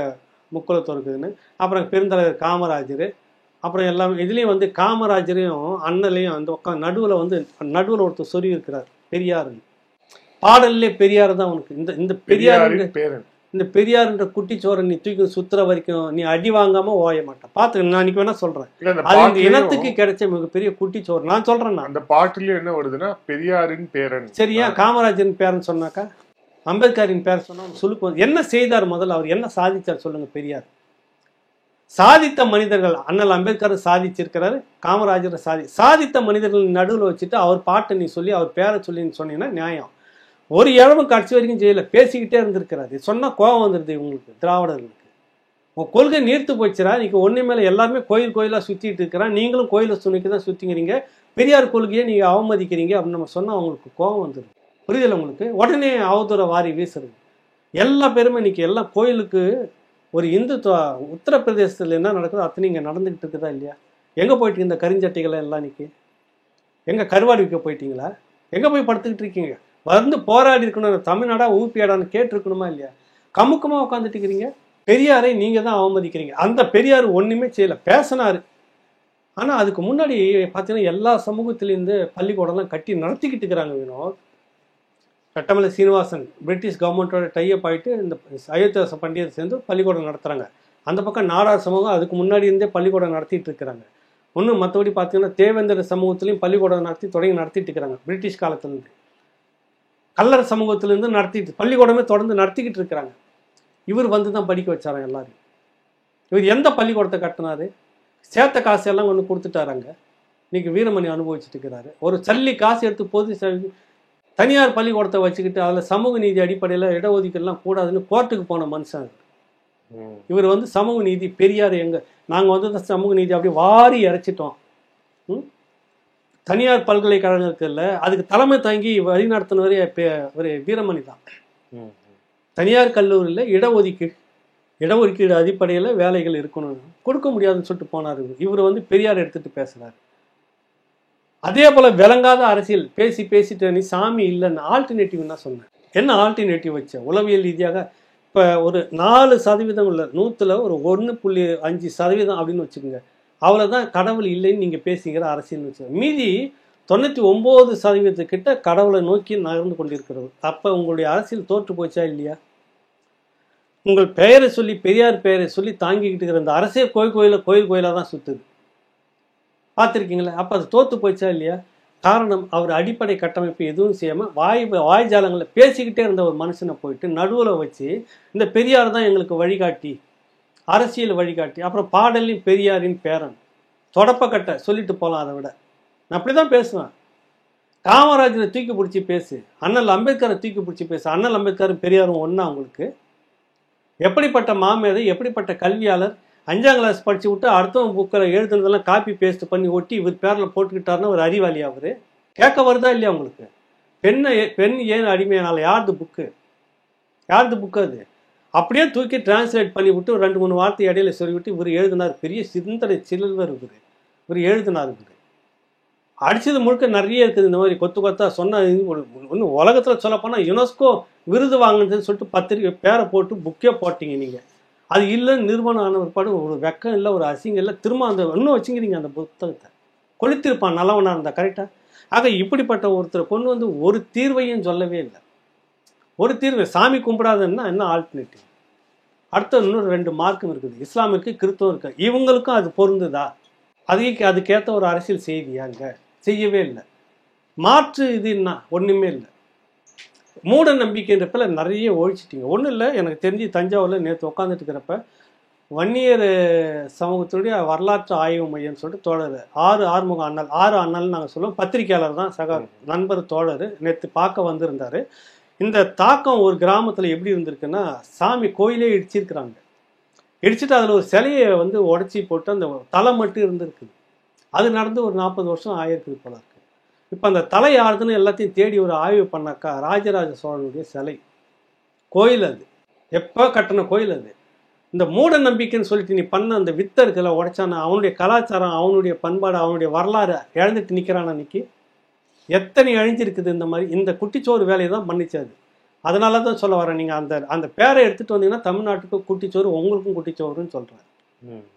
முக்குளத்தூர் இருக்குதுன்னு, அப்புறம் பெருந்தலைவர் காமராஜர், அப்புறம் எல்லாமே இதுலேயும் வந்து காமராஜரையும் அண்ணலையும் அந்த பக்கம் நடுவில் ஒருத்தர் சொல்லி இருக்கிறார் பெரியார். பாடல்லே பெரியார் தான் உனக்கு. இந்த பெரியார்ன்ற குட்டிச்சோரை நீ தூக்கி சுத்துற வரைக்கும் நீ அடி வாங்காம ஓய மாட்டேன். பாத்துக்க, நான் இன்னைக்கு வேணா சொல்றேன், அது இந்த இனத்துக்கு கிடைச்ச மிகப்பெரிய குட்டிச்சோறு. நான் சொல்றேன், அந்த பாட்டுலயும் என்ன வருதுன்னா பெரியாரின் பேரன். சரியா? காமராஜரின் பேரன் சொன்னாக்கா, அம்பேத்கரின் பேர் சொன்னா சுலுக்கு என்ன செய்தார்? முதல்ல அவர் என்ன சாதிச்சார் சொல்லுங்க? பெரியார் சாதித்த மனிதர்கள், அண்ணல் அம்பேத்கர் சாதிச்சிருக்கிறாரு, காமராஜர் சாதித்த மனிதர்கள் நடுவில் வச்சுட்டு அவர் பாட்டை நீ சொல்லி அவர் பேரை சொல்லி சொன்னீங்கன்னா நியாயம். ஒரு இடமும் கட்சி வரைக்கும் செய்யல, பேசிக்கிட்டே இருந்திருக்கிறாரு. சொன்னா கோபம் வந்துருது உங்களுக்கு திராவிடர்களுக்கு. உங்க கொள்கை நீர்த்து போச்சுரா. நீங்க ஒண்ணு மேல எல்லாருமே கோயிலா சுத்திட்டு இருக்கிறான், நீங்களும் கோயிலை சுனிக்கு தான் சுத்திக்கிறீங்க, பெரியார் கொள்கையை நீங்க அவமதிக்கிறீங்க அப்படின்னு நம்ம சொன்னா அவங்களுக்கு கோபம் வந்துருது. புரியுதில்ல உங்களுக்கு? உடனே அவதூற வாரி வீசுறது. எல்லா பேருமே இன்னைக்கு எல்லாம் கோயிலுக்கு ஒரு இந்துத்துவ உத்தரப்பிரதேசத்தில் என்ன நடக்குதோ அத்தனை இங்கே நடந்துகிட்டு இருக்குதா இல்லையா? எங்கே போயிட்டு இந்த கரிஞ்சட்டைகளை எல்லாம் இன்னைக்கு எங்கே கருவாடு விற்க போயிட்டீங்களா? எங்கே போய் படுத்துக்கிட்டு இருக்கீங்க? வந்து போராடி இருக்கணும், தமிழ்நாடா ஊப்பியாடான்னு கேட்டிருக்கணுமா இல்லையா? கமுக்கமாக உட்காந்துட்டு இருக்கிறீங்க. பெரியாரை நீங்கள் தான் அவமதிக்கிறீங்க. அந்த பெரியார் ஒன்றுமே செய்யலை, பேசினார். ஆனால் அதுக்கு முன்னாடி பார்த்தீங்கன்னா எல்லா சமூகத்திலேருந்து பள்ளிக்கூடம்லாம் கட்டி நடத்திக்கிட்டு இருக்கிறாங்க. வினோத், கட்டமலை சீனிவாசன் பிரிட்டிஷ் கவர்மெண்ட்டோட டைப் ஆகிட்டு இந்த அயோத்தியாச பண்டிகை சேர்ந்து பள்ளிக்கூடம் நடத்துகிறாங்க. அந்த பக்கம் நாடார் சமூகம் அதுக்கு முன்னாடி இருந்தே பள்ளிக்கூடம் நடத்திட்டு இருக்கிறாங்க. ஒன்றும் மற்றபடி பார்த்தீங்கன்னா தேவேந்திர சமூகத்திலையும் பள்ளிக்கூடம் நடத்திட்டு இருக்கிறாங்க. பிரிட்டிஷ் காலத்துலேருந்து கல்லர் சமூகத்திலேருந்து பள்ளிக்கூடமே தொடர்ந்து நடத்திக்கிட்டு இருக்கிறாங்க. இவர் வந்து தான் படிக்க வச்சாராங்க எல்லாரும். இவர் எந்த பள்ளிக்கூடத்தை கட்டினாரு? சேர்த்த காசு எல்லாம் ஒன்று கொடுத்துட்டாராங்க. இன்னைக்கு வீரமணி அனுபவிச்சுட்டு இருக்கிறாரு. ஒரு சல்லி காசு எடுத்து பொது தனியார் பள்ளிக்கூடத்தை வச்சுக்கிட்டு அதில் சமூக நீதி அடிப்படையில் இடஒதுக்கீடுலாம் கூடாதுன்னு கோர்ட்டுக்கு போன மனுஷன். இவர் வந்து சமூக நீதி பெரியார் நாங்கள் வந்து சமூக நீதி அப்படி வாரி இறைச்சிட்டோம். தனியார் பல்கலைக்கழகத்தில் அதுக்கு தலைமை தாங்கி வழிநடத்தினவரே ஒரு வீரமணி தான். தனியார் கல்லூரியில் இடஒதுக்கீடு அடிப்படையில் வேலைகள் இருக்கணும், கொடுக்க முடியாதுன்னு சொல்லிட்டு போனார். இவர் வந்து பெரியார் எடுத்துட்டு பேசுறாரு. அதே போல விளங்காத அரசியல் பேசிட்டு நீ சாமி இல்லைன்னு ஆல்டர்னேட்டிவ் தான் சொன்னேன். என்ன ஆல்டர்னேட்டிவ் வச்ச? உளவியல் ரீதியாக இப்போ ஒரு 4% உள்ள 100ல் ஒரு 1.5% அப்படின்னு வச்சுக்கோங்க. அவ்வளோதான் கடவுள் இல்லைன்னு நீங்கள் பேசுகிற அரசியல்னு வச்சுக்கோங்க. மீதி 99% கிட்ட கடவுளை நோக்கி நகர்ந்து கொண்டிருக்கிறது. அப்போ உங்களுடைய அரசியல் தோற்று போச்சா இல்லையா? உங்கள் பெயரை சொல்லி, பெரியார் பெயரை சொல்லி தாங்கிக்கிட்டு இருக்கிற அந்த அரசியல் கோயிலாக தான் சுற்றுது. பார்த்துருக்கீங்களா? அப்போ அது தோற்று போச்சா இல்லையா? காரணம், அவர் அடிப்படை கட்டமைப்பு எதுவும் செய்யாமல் வாய்ஜாலங்களில் பேசிக்கிட்டே இருந்த ஒரு மனுஷனை போயிட்டு நடுவில் வச்சு இந்த பெரியார் தான் எங்களுக்கு வழிகாட்டி, அரசியல் வழிகாட்டி, அப்புறம் பாடலையும் பெரியாரின் பேரன், தொடப்பக்கட்டை சொல்லிட்டு போகலாம். அதை விட நான் அப்படி தான் பேசுவேன். காமராஜரை தூக்கி பிடிச்சி பேசு, அண்ணல் அம்பேத்கரை தூக்கி பிடிச்சி பேசு. அண்ணல் அம்பேத்கரும் பெரியாரும் ஒன்றா உங்களுக்கு? எப்படிப்பட்ட மாமேதை, எப்படிப்பட்ட கல்வியாளர்! 5ஆம் கிளாஸ் படிச்சு விட்டு அடுத்தவங்க புக்கில் எழுதுனதெல்லாம் காப்பி பேஸ்ட் பண்ணி ஒட்டி இவர் பேரில் போட்டுக்கிட்டாருன்னா ஒரு அறிவாளி அவர்? கேட்க வருதா இல்லையா உங்களுக்கு? பெண் ஏன் அடிமையானால யாருது புக்கு அது? அப்படியே தூக்கி டிரான்ஸ்லேட் பண்ணி விட்டு ஒரு 2-3 வார்த்தை இடையில சொல்லிவிட்டு இவர் எழுதினார். பெரிய சிந்தனை சிலவர் இவர் எழுதினார். அடிச்சது முழுக்க நிறைய இருக்குது. இந்த மாதிரி கொத்தா சொன்ன ஒன்று உலகத்தில் சொல்லப்போனால் யுனெஸ்கோ விருது வாங்கினதுன்னு சொல்லிட்டு பத்திரிக்கை பேரை போட்டு புக்கே போட்டிங்க நீங்கள். அது இல்லைன்னு நிறுவனம் ஆன ஒரு படம், ஒரு வெக்கம் இல்லை, ஒரு அசிங்கம் இல்லை. திரும்ப அந்த இன்னும் வச்சுக்கிறீங்க அந்த புத்தகத்தை. கொளுத்திருப்பான் நல்லவனாக இருந்தால் கரெக்டாக. ஆக இப்படிப்பட்ட ஒருத்தரை கொண்டு வந்து ஒரு தீர்வையும் சொல்லவே இல்லை. ஒரு தீர்வு சாமி கும்பிடாதுன்னா என்ன ஆல்டர்னேட்டிவ்? அடுத்த இன்னொரு 2 மார்க்கும் இருக்குது. இஸ்லாமிற்கு கிறிஸ்தவம் இருக்கு. இவங்களுக்கும் அது பொருந்துதா? அதுக்கேற்ற ஒரு அரசியல் செய்தியாங்க? செய்யவே இல்லை. மாற்று இது என்ன? ஒன்றுமே இல்லை. மூட நம்பிக்கைன்றப்பல நிறைய ஒழிச்சிட்டிங்க. ஒன்றும் இல்லை, எனக்கு தெரிஞ்சு தஞ்சாவூரில் நேற்று உட்காந்துட்டு இருக்கிறப்ப வன்னியர் சமூகத்துடைய வரலாற்று ஆய்வு மையம்னு சொல்லிட்டு தோழர் ஆறுமுக அண்ணல், 6 அண்ணல்னு நாங்கள் சொல்லுவோம், பத்திரிகையாளர் தான், சக நண்பர் தோழர், நேற்று பார்க்க வந்திருந்தார். இந்த தாக்கம் ஒரு கிராமத்தில் எப்படி இருந்திருக்குன்னா, சாமி கோயிலே இடிச்சிருக்கிறாங்க. இடிச்சுட்டு அதில் ஒரு சிலையை வந்து உடச்சி போட்டு அந்த தலை மட்டும் இருந்திருக்குது. அது நடந்து ஒரு 40 வருஷம் ஆயிருக்குது போல இருக்கு. இப்போ அந்த தலை யாருதுன்னு எல்லாத்தையும் தேடி ஒரு ஆய்வு பண்ணாக்கா ராஜராஜ சோழனுடைய சிலை கோயில். அது எப்போ கட்டின கோயில் அது. இந்த மூட நம்பிக்கைன்னு சொல்லிட்டு நீ பண்ண அந்த வித்தர்களை உடைச்சான அவனுடைய கலாச்சாரம், அவனுடைய பண்பாடு, அவனுடைய வரலாறு இழந்துட்டு நிற்கிறான். அன்னைக்கு எத்தனை அழிஞ்சிருக்குது இந்த மாதிரி. இந்த குட்டிச்சோறு வேலையை தான் பண்ணிச்சாது. அதனால தான் சொல்ல வரேன், நீங்கள் அந்த பேரை எடுத்துகிட்டு வந்தீங்கன்னா தமிழ்நாட்டுக்கு குட்டிச்சோறு, உங்களுக்கும் குட்டிச்சோறுன்னு சொல்கிறேன்.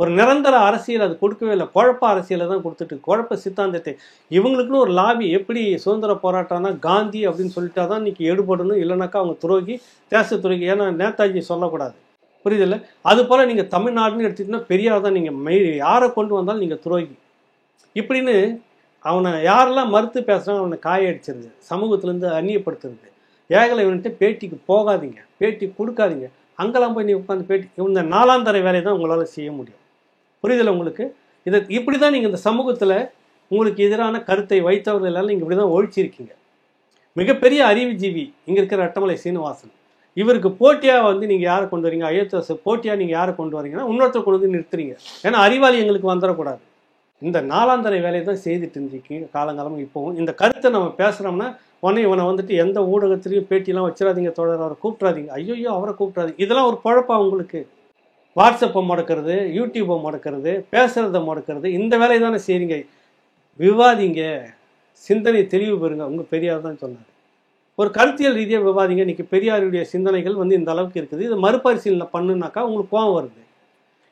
ஒரு நிரந்தர அரசியல் அது கொடுக்கவே இல்லை. குழப்ப அரசியலை தான் கொடுத்துட்டு, குழப்ப சித்தாந்தத்தை. இவங்களுக்குன்னு ஒரு லாபி. எப்படி சுதந்திர போராட்டம்னா காந்தி அப்படின்னு சொல்லிட்டா தான் இன்னைக்கு எடுபடணும், இல்லைனாக்கா அவங்க துரோகி, தேச துரோகி. ஏன்னா நேதாஜி சொல்லக்கூடாது, புரியுதில்ல? அது போல் நீங்கள் தமிழ்நாடுன்னு எடுத்துக்கிட்டீங்கன்னா பெரியார் தான். நீங்கள் யாரை கொண்டு வந்தாலும் நீங்கள் துரோகி இப்படின்னு அவனை யாரெல்லாம் மறுத்து பேசுகிறாங்க அவனை காயடிச்சிருது, சமூகத்திலேருந்து அந்நியப்படுத்துறது. ஏகலை இவன்ட்டு பேட்டிக்கு போகாதீங்க, பேட்டி கொடுக்காதீங்க. அங்கெல்லாம் போய் நீ உட்காந்து பேட்டி, இந்த 4ஆம் தர வேலையை தான் உங்களால் செய்ய முடியும். புரியுதில்லை உங்களுக்கு? இப்படி தான் நீங்கள் இந்த சமூகத்தில் உங்களுக்கு எதிரான கருத்தை வைத்தவர்கள் எல்லாம் நீங்கள் இப்படி தான் ஒழிச்சிருக்கீங்க. மிகப்பெரிய அறிவுஜீவி இங்கே இருக்கிற அட்டமலை சீனிவாசன், இவருக்கு போட்டியாக வந்து நீங்கள் யாரை கொண்டு வரீங்க? ஐஎஸ் போட்டியாக நீங்கள் யாரை கொண்டு வரீங்கன்னா இன்னொருத்தர் கொண்டு வந்து நிறுத்துறீங்க. ஏன்னா அறிவாளி எங்களுக்கு வந்துடக்கூடாது. இந்த 4ஆம் தர வேலையை தான் செய்துட்டு இருந்திருக்கீங்க காலங்காலமாக. இப்போவும் இந்த கருத்தை நம்ம பேசுகிறோம்னா உடனே இவனை வந்துட்டு எந்த ஊடகத்திலையும் பேட்டிலாம் வச்சிடாதீங்க தோழர், அவரை கூப்பிட்றாதீங்க, ஐயோ அவரை கூப்பிட்றாதீங்க. இதெல்லாம் ஒரு குழப்பா உங்களுக்கு? வாட்ஸ்அப்பை முடக்கிறது, யூடியூப்பை முடக்கிறது, பேசுகிறத முடக்கிறது, இந்த வேலையை தானே செய்கிறீங்க. விவாதிங்க, சிந்தனை தெளிவு பெறுங்க. உங்கள் பெரியார் தான் சொன்னார், ஒரு கருத்தியல் ரீதியாக விவாதிங்க. இன்றைக்கி பெரியாருடைய சிந்தனைகள் வந்து இந்த அளவுக்கு இருக்குது. இது மறுபரிசீலனை பண்ணுனாக்கா உங்களுக்கு கோவம் வருது.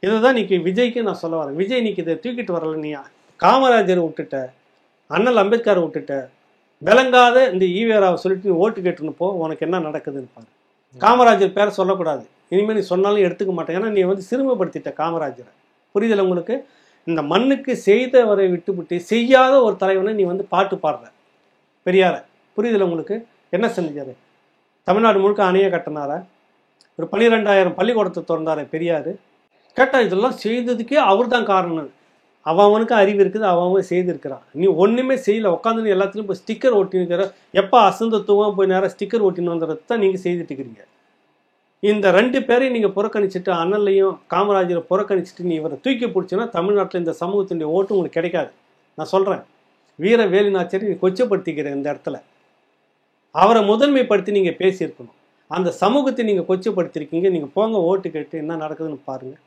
இதை தான் இன்றைக்கி விஜய்க்கு நான் சொல்ல வரேன். விஜய் இன்றைக்கி இதை தூக்கிட்டு வரல. நீ காமராஜரை விட்டுட்ட, அண்ணல் அம்பேத்கரை விட்டுட்ட, விளங்காத இந்த ஈவேராவை சொல்லிட்டு நீ ஓட்டு கேட்டுன்னு போ, உனக்கு என்ன நடக்குதுன்னு பாரு. காமராஜர் பேரை சொல்லக்கூடாது இனிமேல். நீ சொன்னாலும் எடுத்துக்க மாட்டேன். ஏன்னா நீ வந்து சிறுமைப்படுத்திட்ட காமராஜரை. புரிதல் உங்களுக்கு? இந்த மண்ணுக்கு செய்தவரை விட்டுவிட்டு செய்யாத ஒரு தலைவனை நீ வந்து பாட்டு பாடுற பெரியாரை. புரிதல் உங்களுக்கு? என்ன செஞ்சார்? தமிழ்நாடு முழுக்க அணையை கட்டினாரா? ஒரு 12,000 பள்ளிக்கூடத்தை திறந்தார பெரியார். கேட்டால் இதெல்லாம் செய்ததுக்கே அவர் தான் காரணம். அவனுக்கு அறிவு இருக்குது, அவன் செய்திருக்கிறான். நீ ஒன்றுமே செய்யலை, உட்காந்து எல்லாத்துலையும் போய் ஸ்டிக்கர் ஒட்டினுக்கிற. எப்போ அசந்தத்துவம் போய் நேரம் ஸ்டிக்கர் ஒட்டின்னு வந்துடுறது தான் நீங்கள் செய்துட்டு இருக்கிறீங்க. இந்த 2 பேரையும் நீங்கள் புறக்கணிச்சிட்டு, அண்ணலையும் காமராஜரை புறக்கணிச்சிட்டு நீ இவரை தூக்கி பிடிச்சின்னா தமிழ்நாட்டில் இந்த சமூகத்தினுடைய ஓட்டு உங்களுக்கு கிடைக்காது. நான் சொல்கிறேன், வீர வேலுநாச்சியாரை நீ கொச்சப்படுத்திக்கிற இந்த இடத்துல அவரை முதன்மைப்படுத்தி நீங்கள் பேசியிருக்கணும். அந்த சமூகத்தை நீங்கள் கொச்சப்படுத்திருக்கீங்க. நீங்கள் போங்க ஓட்டு கேட்டு என்ன நடக்குதுன்னு பாருங்கள்.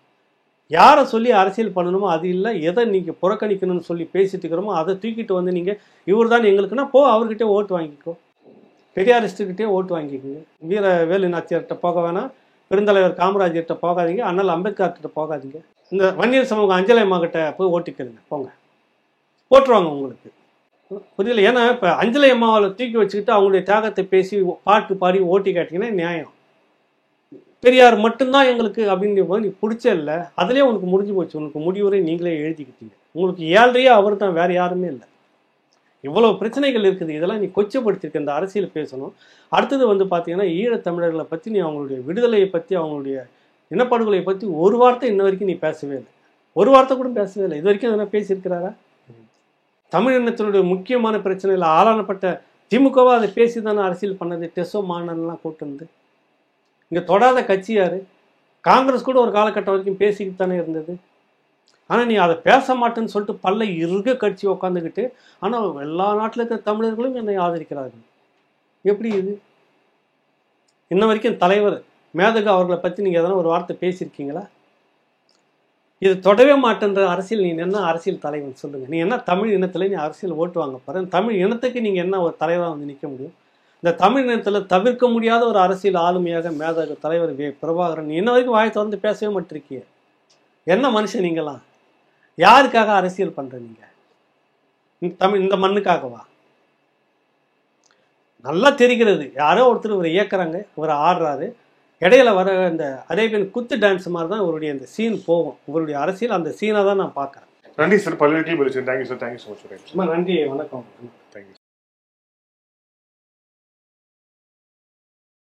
யாரை சொல்லி அரசியல் பண்ணணுமோ அது இல்லை, எதை நீங்கள் புறக்கணிக்கணும்னு சொல்லி பேசிட்டு இருக்கிறோமோ அதை தூக்கிட்டு வந்து நீங்கள் இவர் தான் எங்களுக்குன்னா போ அவர்கிட்டே ஓட்டு வாங்கிக்கோ, பெரியாரிஸ்ட்டுக்கிட்டே ஓட்டு வாங்கிக்கோங்க. வீர வேலு நாச்சியார்கிட்ட போக வேணாம், பெருந்தலைவர் காமராஜர்கிட்ட போகாதீங்க, அண்ணல் அம்பேத்கர்கிட்ட போகாதீங்க. இந்த வன்னியர் சமூகம் அஞ்சலை அம்மா கிட்ட போய் ஓட்டுக்கிறீங்க, போங்க போட்டுருவாங்க உங்களுக்கு. புரியல? ஏன்னா இப்போ அஞ்சலை அம்மாவை தூக்கி வச்சுக்கிட்டு அவங்களுடைய தியாகத்தை பேசி பாட்டு பாடி ஓட்டி கேட்டிங்கன்னா நியாயம். பெரியார் மட்டும்தான் எங்களுக்கு அப்படிங்கிற போது நீ பிடிச்ச இல்லை, அதுலேயே உனக்கு முடிஞ்சு போச்சு. உனக்கு முடிவுரை நீங்களே எழுதிக்கிட்டீங்க. உங்களுக்கு ஏழ்றையே அவர் தான், வேறு யாருமே இல்லை. இவ்வளோ பிரச்சனைகள் இருக்குது, இதெல்லாம் நீ கொச்சப்படுத்திருக்க. இந்த அரசியல் பேசணும். அடுத்தது வந்து பார்த்தீங்கன்னா ஈழத்தமிழர்களை பற்றி நீ அவங்களுடைய விடுதலையை பற்றி அவங்களுடைய இனப்படுகொலை பற்றி ஒரு வார்த்தை இன்ன வரைக்கும் நீ பேசவே இல்லை. ஒரு வார்த்தை கூட பேசவே இல்லை. இது வரைக்கும் அதெல்லாம் பேசியிருக்கிறாரா? தமிழ் இனத்தினுடைய முக்கியமான பிரச்சனையில் ஆளானப்பட்ட திமுகவா அதை பேசி தானே அரசியல் பண்ணது. டெசோ மாணன்லாம் கூட்டு வந்து இங்கே தொடாத கட்சி யார்? காங்கிரஸ் கூட ஒரு காலகட்டம் வரைக்கும் பேசிக்கிட்டு தானே இருந்தது. ஆனால் நீ அதை பேச மாட்டேன்னு சொல்லிட்டு பல்ல இருக கட்சி உட்காந்துக்கிட்டு, ஆனால் எல்லா நாட்டில் இருக்கிற தமிழர்களும் என்னை ஆதரிக்கிறார்கள். எப்படி இது? இன்ன வரைக்கும் தலைவர் மேதகு அவர்களை பற்றி நீங்கள் எதனா ஒரு வார்த்தை பேசியிருக்கீங்களா? இது தொடவே மாட்டேன்ற அரசியல். நீ என்ன அரசியல் தலைவன் சொல்லுங்கள்? நீ என்ன தமிழ் இனத்தில் நீ அரசியல் ஓட்டு வாங்க போகிற? தமிழ் இனத்துக்கு நீங்கள் என்ன ஒரு தலைவராக வந்து நிற்க முடியும்? இந்த தமிழ் இனத்தில் தவிர்க்க முடியாத ஒரு அரசியல் ஆளுமையாக மேதகு தலைவர் பிரபாகரன் நீ இன்ன வரைக்கும் வாயை திறந்து பேசவே மாட்டிருக்கீங்க. என்ன மனுஷன் நீங்களாம்? யாருக்காக அரசியல் பண்ணுற நீங்கள்? இந்த மண்ணுக்காகவா? நல்லா தெரிகிறது. யாரோ ஒருத்தர் இவரை இயக்குறாங்க, இவரை ஆடுறாரு, இடையில வர இந்த அரேபியன் குத்து டான்ஸ் மாதிரி தான் இவருடைய இந்த சீன் போகும். இவருடைய அரசியல் அந்த சீனை தான் நான் பார்க்குறேன். நன்றி சார், பல்வேறு கேள்வி. Thank you sir, thank you so much. நன்றி, வணக்கம். தேங்க்யூ.